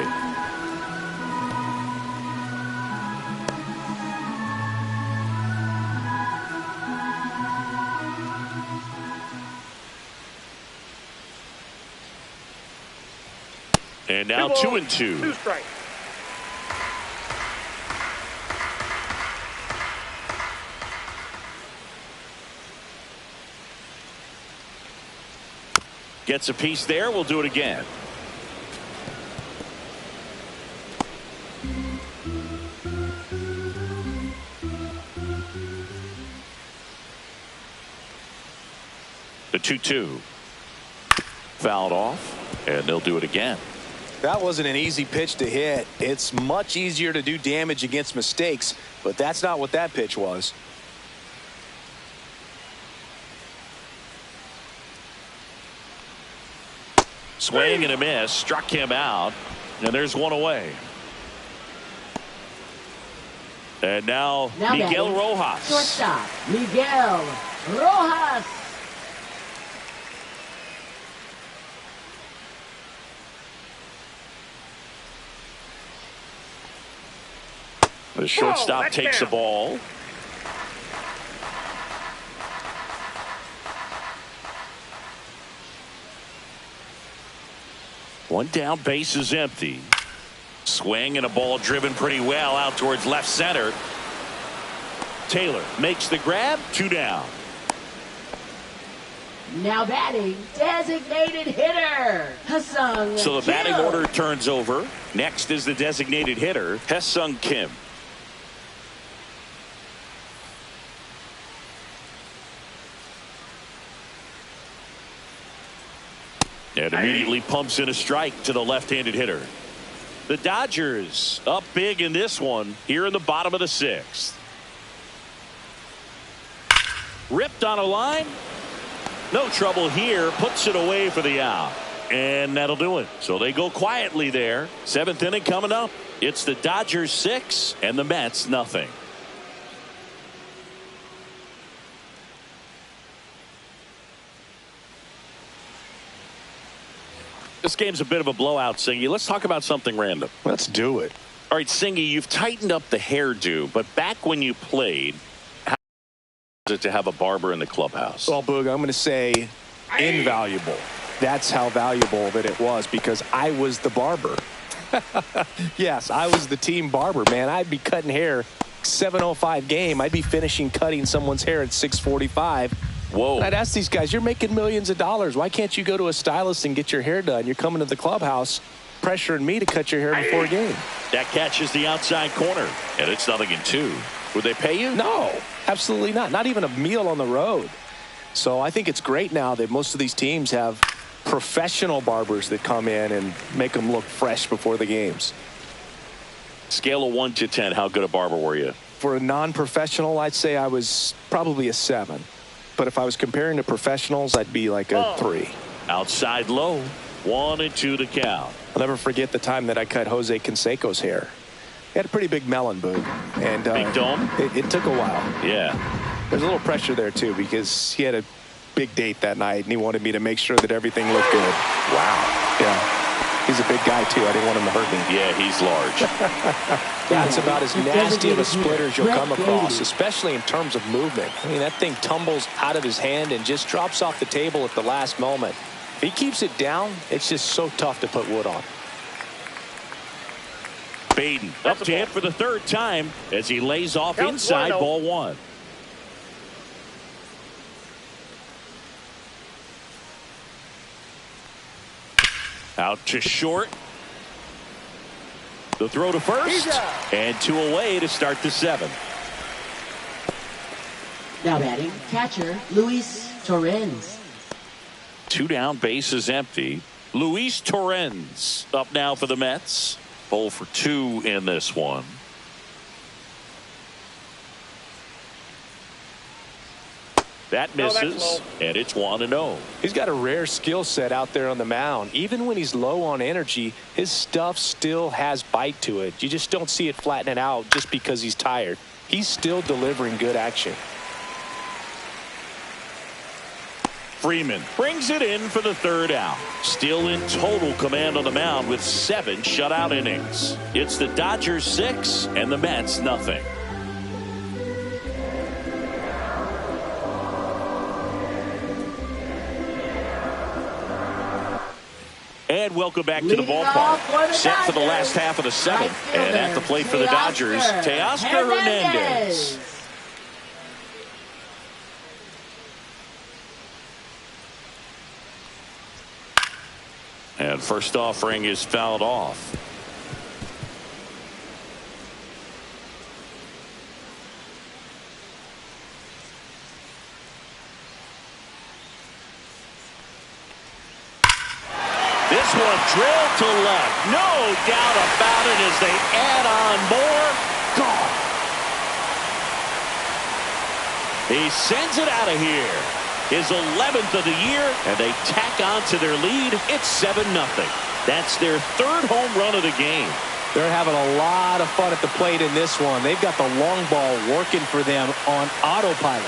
And now 2-2. 2 strikes. Gets a piece there. We'll do it again. The 2-2. Fouled off, and they'll do it again. That wasn't an easy pitch to hit. It's much easier to do damage against mistakes, but that's not what that pitch was. Swing and a miss. Struck him out. And there's one away. And now Miguel Rojas. Shortstop, Miguel Rojas. The shortstop takes the ball. One down, base is empty. Swing and a ball driven pretty well out towards left center. Taylor makes the grab. 2 down. Now batting, designated hitter, Ha-Seong So the batting Kim. order turns over. Next is the designated hitter, Ha-Seong Kim. And immediately pumps in a strike to the left-handed hitter. The Dodgers up big in this one here in the bottom of the 6th. Ripped on a line. No trouble here. Puts it away for the out. And that'll do it. So they go quietly there. 7th inning coming up. It's the Dodgers 6 and the Mets nothing. This game's a bit of a blowout, Singy. Let's talk about something random. Let's do it. All right, Singy, you've tightened up the hairdo, but back when you played, how was it to have a barber in the clubhouse? Well, Boog, I'm going to say invaluable. That's how valuable that it was because I was the barber. Yes, I was the team barber, man. I'd be cutting hair 7:05 game. I'd be finishing cutting someone's hair at 6:45. Whoa. And I'd ask these guys, you're making millions of dollars. Why can't you go to a stylist and get your hair done? You're coming to the clubhouse pressuring me to cut your hair before a game. That catches the outside corner, and it's 0-2. Would they pay you? No, absolutely not. Not even a meal on the road. So I think it's great now that most of these teams have professional barbers that come in and make them look fresh before the games. Scale of 1 to 10, how good a barber were you? For a non-professional, I'd say I was probably a 7. But if I was comparing to professionals, I'd be like a 3. Outside low, 1-2 to count. I'll never forget the time that I cut Jose Canseco's hair. He had a pretty big melon, Boog. And Big dome? It took a while. Yeah. There's a little pressure there, too, because he had a big date that night, and he wanted me to make sure that everything looked good. Wow. Yeah. He's a big guy, too. I didn't want him to hurt me. Yeah, he's large. Yeah, it's about as nasty of a splitter as you'll come across, especially in terms of movement. I mean, that thing tumbles out of his hand and just drops off the table at the last moment. If he keeps it down, it's just so tough to put wood on. Baden up to hit for the 3rd time as he lays off inside, ball 1. Out to short. The throw to first. And 2 away to start the 7th. Now batting, catcher, Luis Torrens. 2 down, base is empty. Luis Torrens up now for the Mets. 0 for 2 in this one. That misses, and it's 1-0. He's got a rare skill set out there on the mound. Even when he's low on energy, his stuff still has bite to it. You just don't see it flattening out just because he's tired. He's still delivering good action. Freeman brings it in for the 3rd out. Still in total command on the mound with 7 shutout innings. It's the Dodgers 6 and the Mets nothing. And welcome back to the ballpark. Set for the last half of the 7th. And at the plate for the Dodgers, Teoscar Hernandez. And first offering is fouled off. This one drilled to left. No doubt about it as they add on more. Gone. He sends it out of here. his 11th of the year, and they tack on to their lead. It's 7-0. That's their 3rd home run of the game. They're having a lot of fun at the plate in this one. They've got the long ball working for them on autopilot.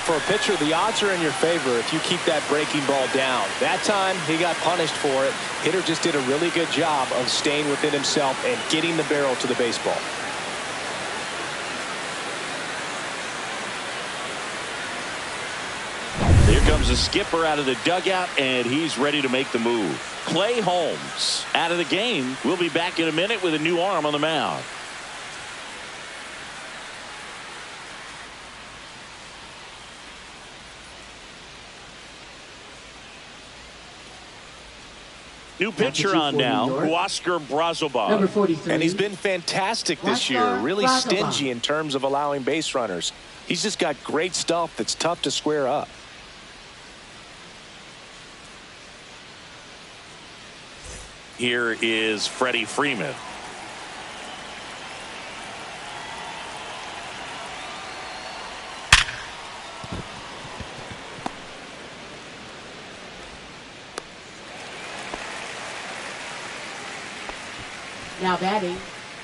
For a pitcher, the odds are in your favor if you keep that breaking ball down. That time, he got punished for it. Hitter just did a really good job of staying within himself and getting the barrel to the baseball. Here comes the skipper out of the dugout, and he's ready to make the move. Clay Holmes out of the game. We'll be back in a minute with a new arm on the mound. New pitcher on now, Oscar Brazoban. Number 43. And he's been fantastic this year. Really stingy in terms of allowing base runners. He's just got great stuff that's tough to square up. Here is Freddie Freeman. Now batting,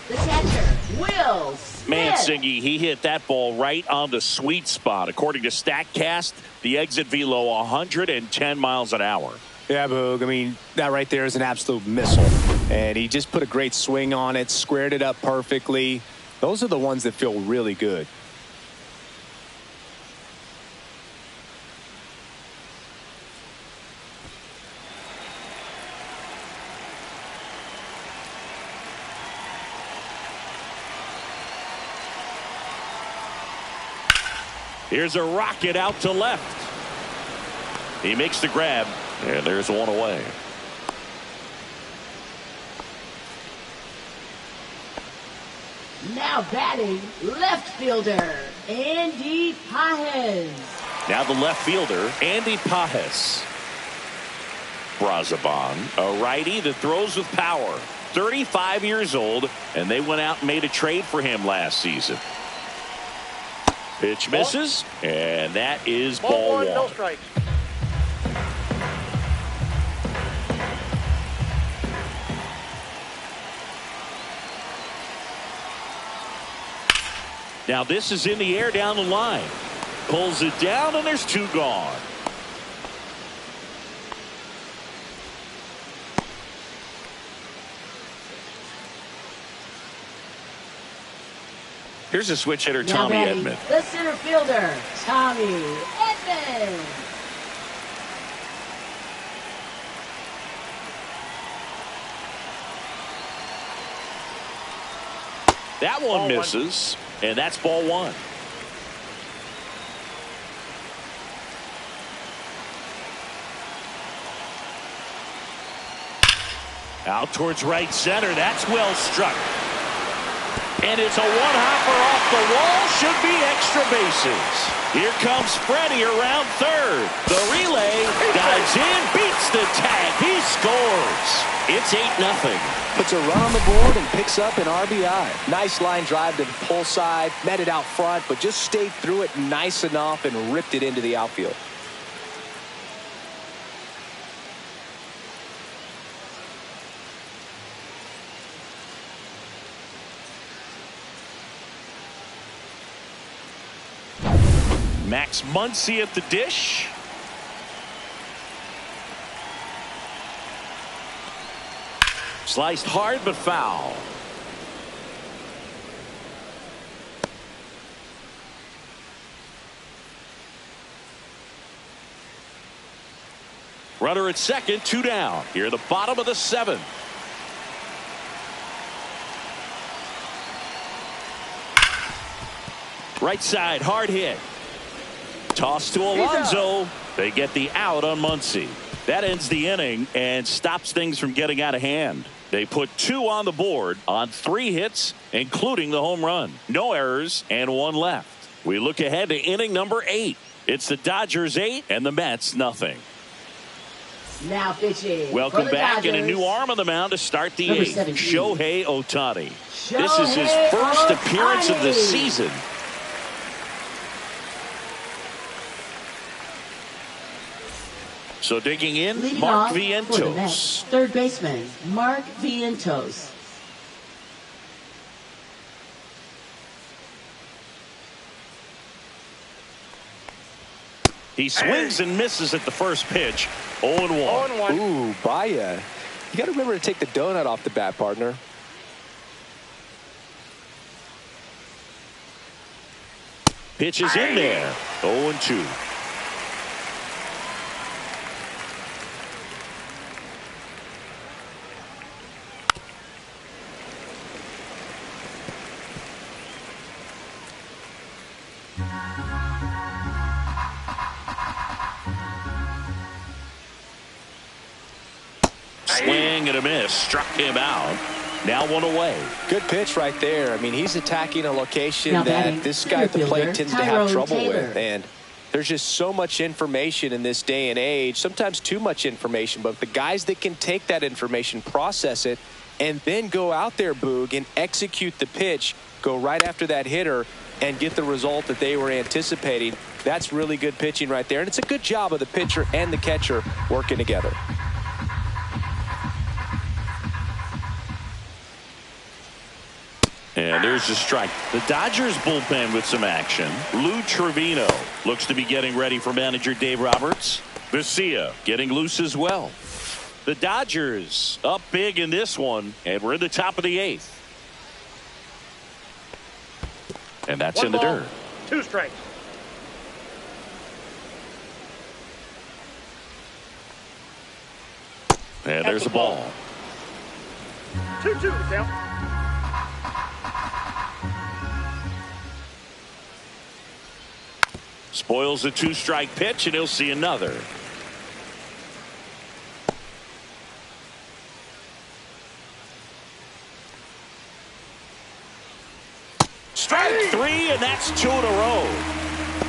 the catcher, Will Smith. Mansingy, he hit that ball right on the sweet spot. According to StatCast, the exit velo 110 miles an hour. Yeah, Boog. I mean, that right there is an absolute missile. And he just put a great swing on it, squared it up perfectly. Those are the ones that feel really good. Here's a rocket out to left. He makes the grab, and there's one away. Now batting, left fielder, Andy Pajes. Now the left fielder, Andy Pajes. Brazoban, a righty that throws with power. 35 years old, and they went out and made a trade for him last season. Pitch misses, and that is ball one. No strikes. Now this is in the air down the line. Pulls it down, and there's 2 gone. Here's a switch hitter, Tommy Edman. The center fielder, Tommy Edman. That one misses, and that's ball 1. Out towards right center. That's well struck. And it's a one-hopper off the wall. Should be extra bases. Here comes Freddie around third. The relay dives in, beats the tag. He scores. It's 8-0. Puts a run on the board and picks up an RBI. Nice line drive to the pull side. Met it out front, but just stayed through it nice enough and ripped it into the outfield. Max Muncy at the dish. Sliced hard but foul. Runner at second, 2 down. Here the bottom of the 7th. Right side, hard hit. Toss to Alonso. They get the out on Muncy. That ends the inning and stops things from getting out of hand. They put 2 on the board on 3 hits, including the home run. No errors and 1 left. We look ahead to inning number 8. It's the Dodgers 8 and the Mets nothing. Now pitching. Welcome for the back, Dodgers. and a new arm on the mound to start the Number eighth. 17. Shohei Ohtani. This is his Shohei first appearance of the Ohtani. season. So digging in, Leading Mark off for the Vientos. Mets, third baseman, Mark Vientos. He swings and misses at the first pitch. 0-1. 0-1. Ooh, Baya. You got to remember to take the donut off the bat, partner. Pitch is in there. 0-2. Swing and a miss. Struck him out. Now one away. Good pitch right there. I mean, he's attacking a location Now that batting, this guy at the plate fielder, tends to have Tyrone trouble Taylor. with. And there's just so much information in this day and age, sometimes too much information. But the guys that can take that information, process it, and then go out there, Boog, and execute the pitch, go right after that hitter, and get the result that they were anticipating, that's really good pitching right there. And it's a good job of the pitcher and the catcher working together. And there's a strike. The Dodgers bullpen with some action. Lou Trevino looks to be getting ready for manager Dave Roberts. Vesia getting loose as well. The Dodgers up big in this one, and we're in the top of the eighth. And that's in the One ball, dirt. 2 strikes. And there's a ball. 2-2 the count. Spoils a 2-strike pitch, and he'll see another. Strike 3, and that's 2 in a row.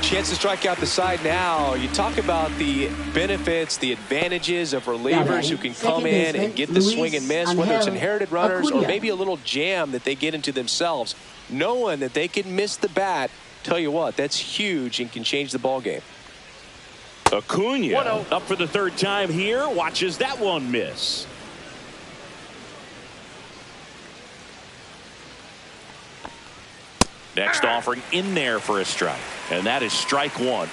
Chance to strike out the side now. You talk about the benefits, the advantages of relievers who can come in and get the swing and miss, whether it's inherited runners or maybe a little jam that they get into themselves. Knowing that they can miss the bat, tell you what, that's huge and can change the ball game. Acuna 1-0. up for the third time here. Watches that one miss. Next offering in there for a strike. And that is strike 1.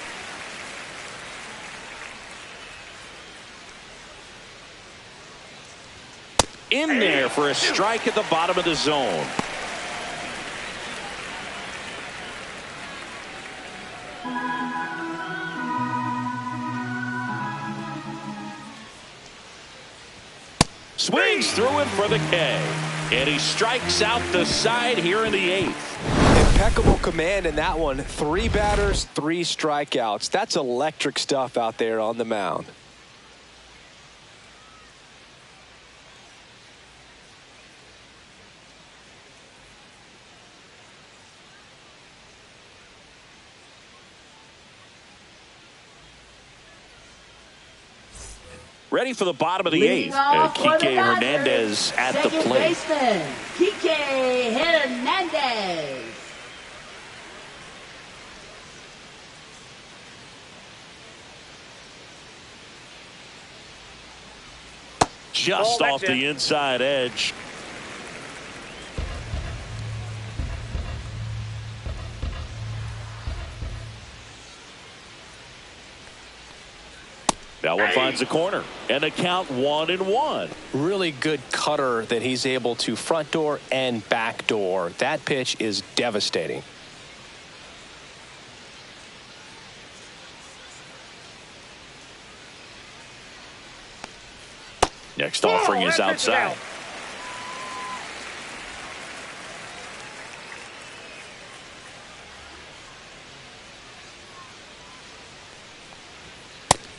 In there for a strike at the bottom of the zone. Swings through him for the K. And he strikes out the side here in the 8th. Impeccable command in that one. 3 batters, 3 strikeouts. That's electric stuff out there on the mound. Ready for the bottom of the Leading 8th. off for the Kike Dodgers, Hernandez at the second plate. baseman, Kike Hernandez. Just Ball off back the in. inside edge. That one finds the corner. And the count 1-1. Really good cutter that he's able to front door and back door. That pitch is devastating. Next offering is that pitch is outside. out.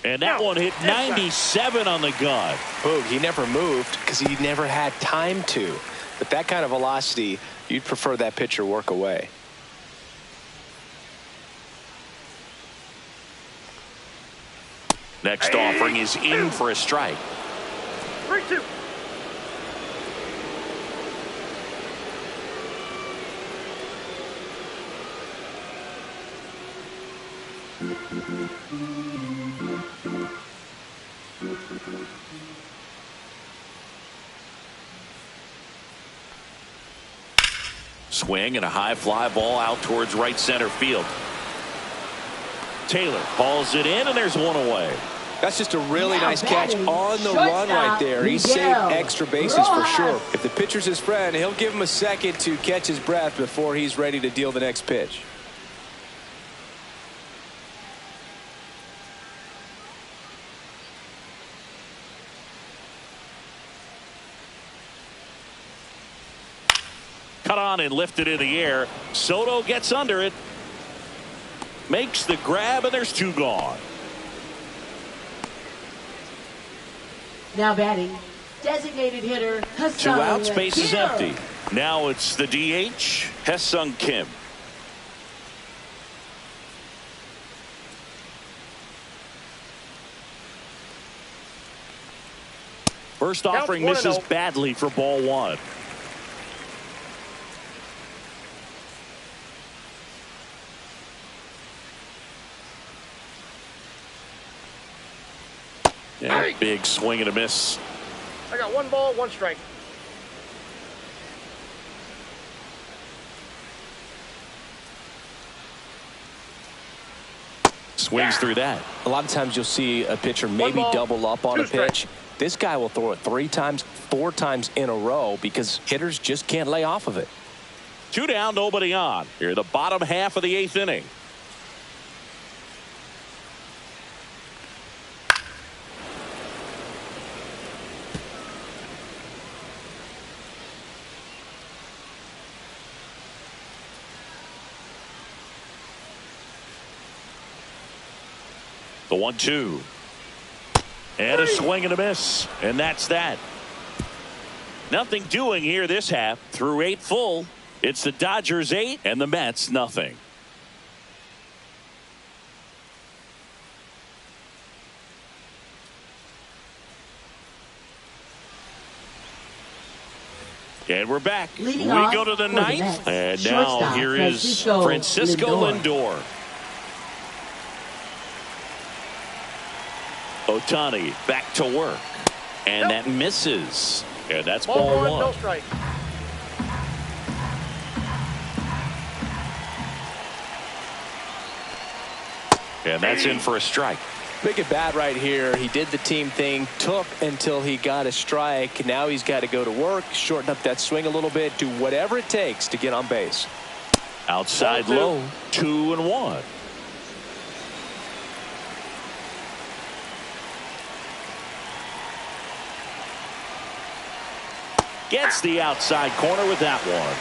And that one hit 97 on the gun. Boog, he never moved because he never had time to. But that kind of velocity, you'd prefer that pitcher work away. Next offering is in for a strike. 3-2. Swing and a high fly ball out towards right center field. Taylor hauls it in, and there's one away. That's just a really nice catch on the run right there. He saved extra bases for sure. If the pitcher's his friend, he'll give him a second to catch his breath before he's ready to deal the next pitch. Cut on and lifted in the air. Soto gets under it. Makes the grab, and there's two gone. Now batting, designated hitter, Two outs, base is empty. Now it's the DH, Ha-Seong Kim. First offering misses badly for ball one. Yeah, big swing and a miss. I got 1 ball, 1 strike. Swings through that. A lot of times you'll see a pitcher maybe double up on a pitch. This guy will throw it 3 times, 4 times in a row because hitters just can't lay off of it. 2 down, nobody on. Here, the bottom half of the 8th inning. The 1-2. And a swing and a miss. And that's that. Nothing doing here this half. Through 8 full. It's the Dodgers 8 and the Mets nothing. And we're back. We go to the 9th. And now here is Francisco Lindor. Ohtani back to work. And that misses. And that's ball 1. No strike. And that's in for a strike. Big at bat right here. He did the team thing, took until he got a strike. Now he's got to go to work, shorten up that swing a little bit, do whatever it takes to get on base. Outside low, 2-1. Gets the outside corner with that one.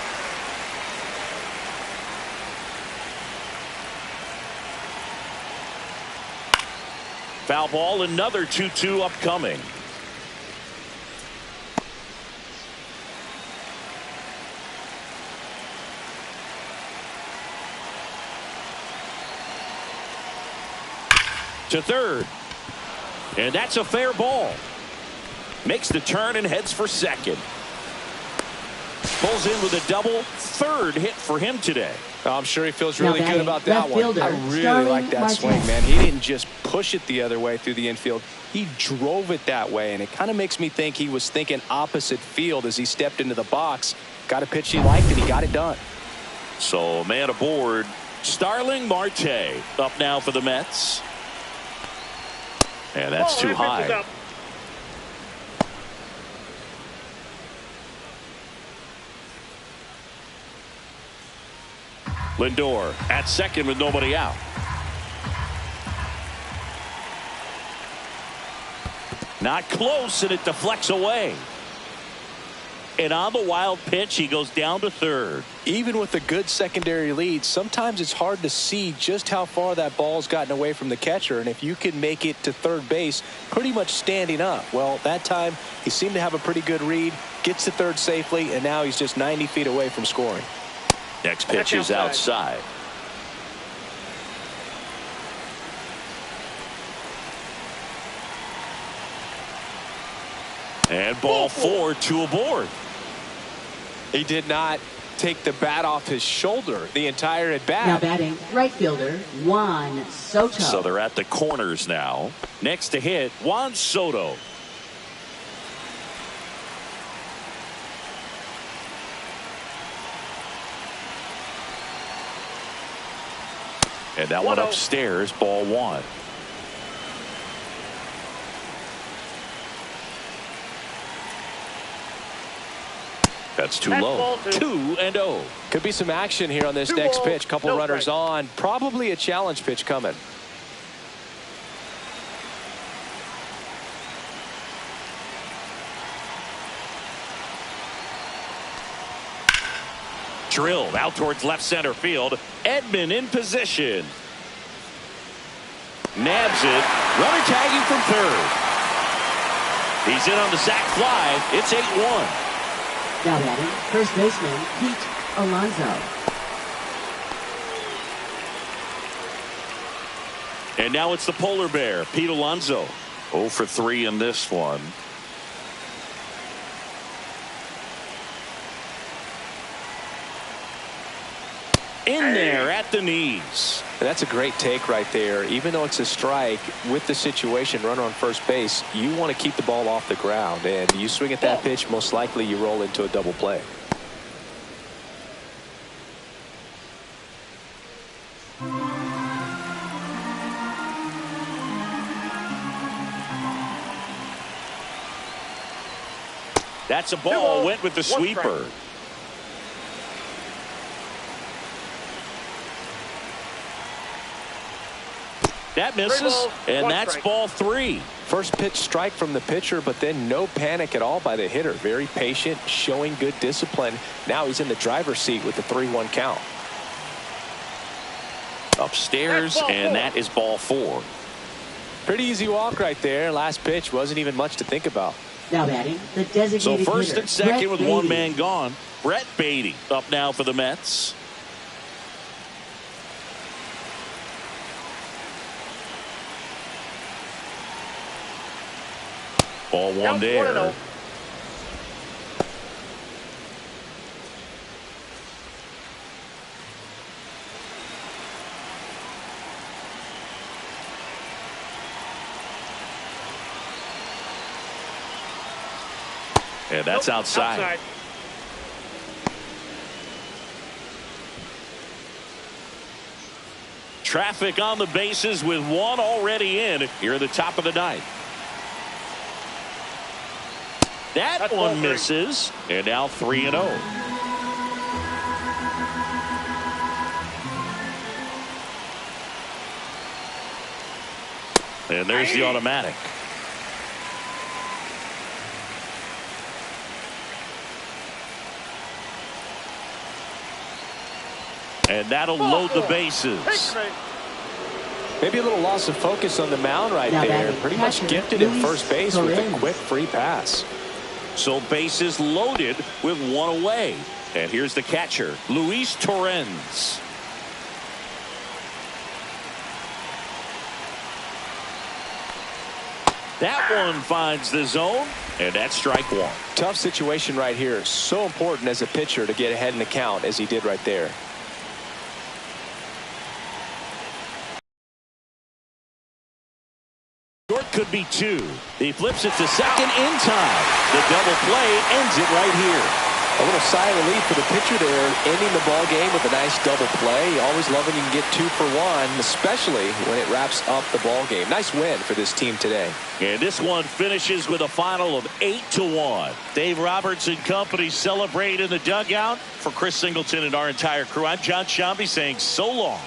Foul ball, another 2-2 upcoming. To third. And that's a fair ball. Makes the turn and heads for second. Pulls in with a double. Third hit for him today. I'm sure he feels really good about that one. I really like that swing, man. He didn't just push it the other way through the infield. He drove it that way, and it kind of makes me think he was thinking opposite field as he stepped into the box. Got a pitch he liked, and he got it done. So, man aboard. Starling Marte up now for the Mets. And that's too high. Lindor at second with nobody out. Not close, and it deflects away. And on the wild pitch, he goes down to third. Even with a good secondary lead, sometimes it's hard to see just how far that ball's gotten away from the catcher. And if you can make it to third base pretty much standing up, well, that time he seemed to have a pretty good read, gets to third safely, and now he's just 90 feet away from scoring. Next pitch is outside. And ball 4, 2 aboard. He did not take the bat off his shoulder the entire at bat. Now batting, right fielder, Juan Soto. So they're at the corners now. Next to hit, Juan Soto. And that one upstairs, ball 1. That's too low. 2-0. Could be some action here on this next pitch. Couple runners on. Probably a challenge pitch coming. Drilled out towards left center field. Edman in position. Nabs it. Runner tagging from third. He's in on the sac fly. It's 8-1. Now batting, first baseman, Pete Alonso. And now it's the polar bear, Pete Alonso. 0 for 3 in this one. In there at the knees. That's a great take right there. Even though it's a strike, with the situation, runner on first base, you want to keep the ball off the ground. And you swing at that pitch, most likely you roll into a double play. That's a ball. Went with the sweeper. That misses, and that's ball 3. First pitch strike from the pitcher, but then no panic at all by the hitter. Very patient, showing good discipline. Now he's in the driver's seat with the 3-1 count. Upstairs, and that is ball 4. Pretty easy walk right there. Last pitch wasn't even much to think about. Now batting, the designated So first hitter, and second Brett with Beatty. one man gone. Brett Beatty up now for the Mets. Ball 1 there. And that's outside. Traffic on the bases with one already in here at the top of the ninth. That one misses, and now 3-0. And there's the automatic. And that'll load the bases. Maybe a little loss of focus on the mound right there. Pretty much gifted at first base with a quick free pass. So bases loaded with one away. And here's the catcher, Luis Torrens. That one finds the zone, and that's strike 1. Tough situation right here. So important as a pitcher to get ahead in the count as he did right there. Short could be 2. He flips it to second in time. The double play ends it right here. A little sigh of relief for the pitcher there, ending the ball game with a nice double play. Always love when you can get 2 for 1, especially when it wraps up the ball game. Nice win for this team today. And this one finishes with a final of 8-1. Dave Roberts and company celebrate in the dugout. For Chris Singleton and our entire crew, I'm John Shambi saying so long.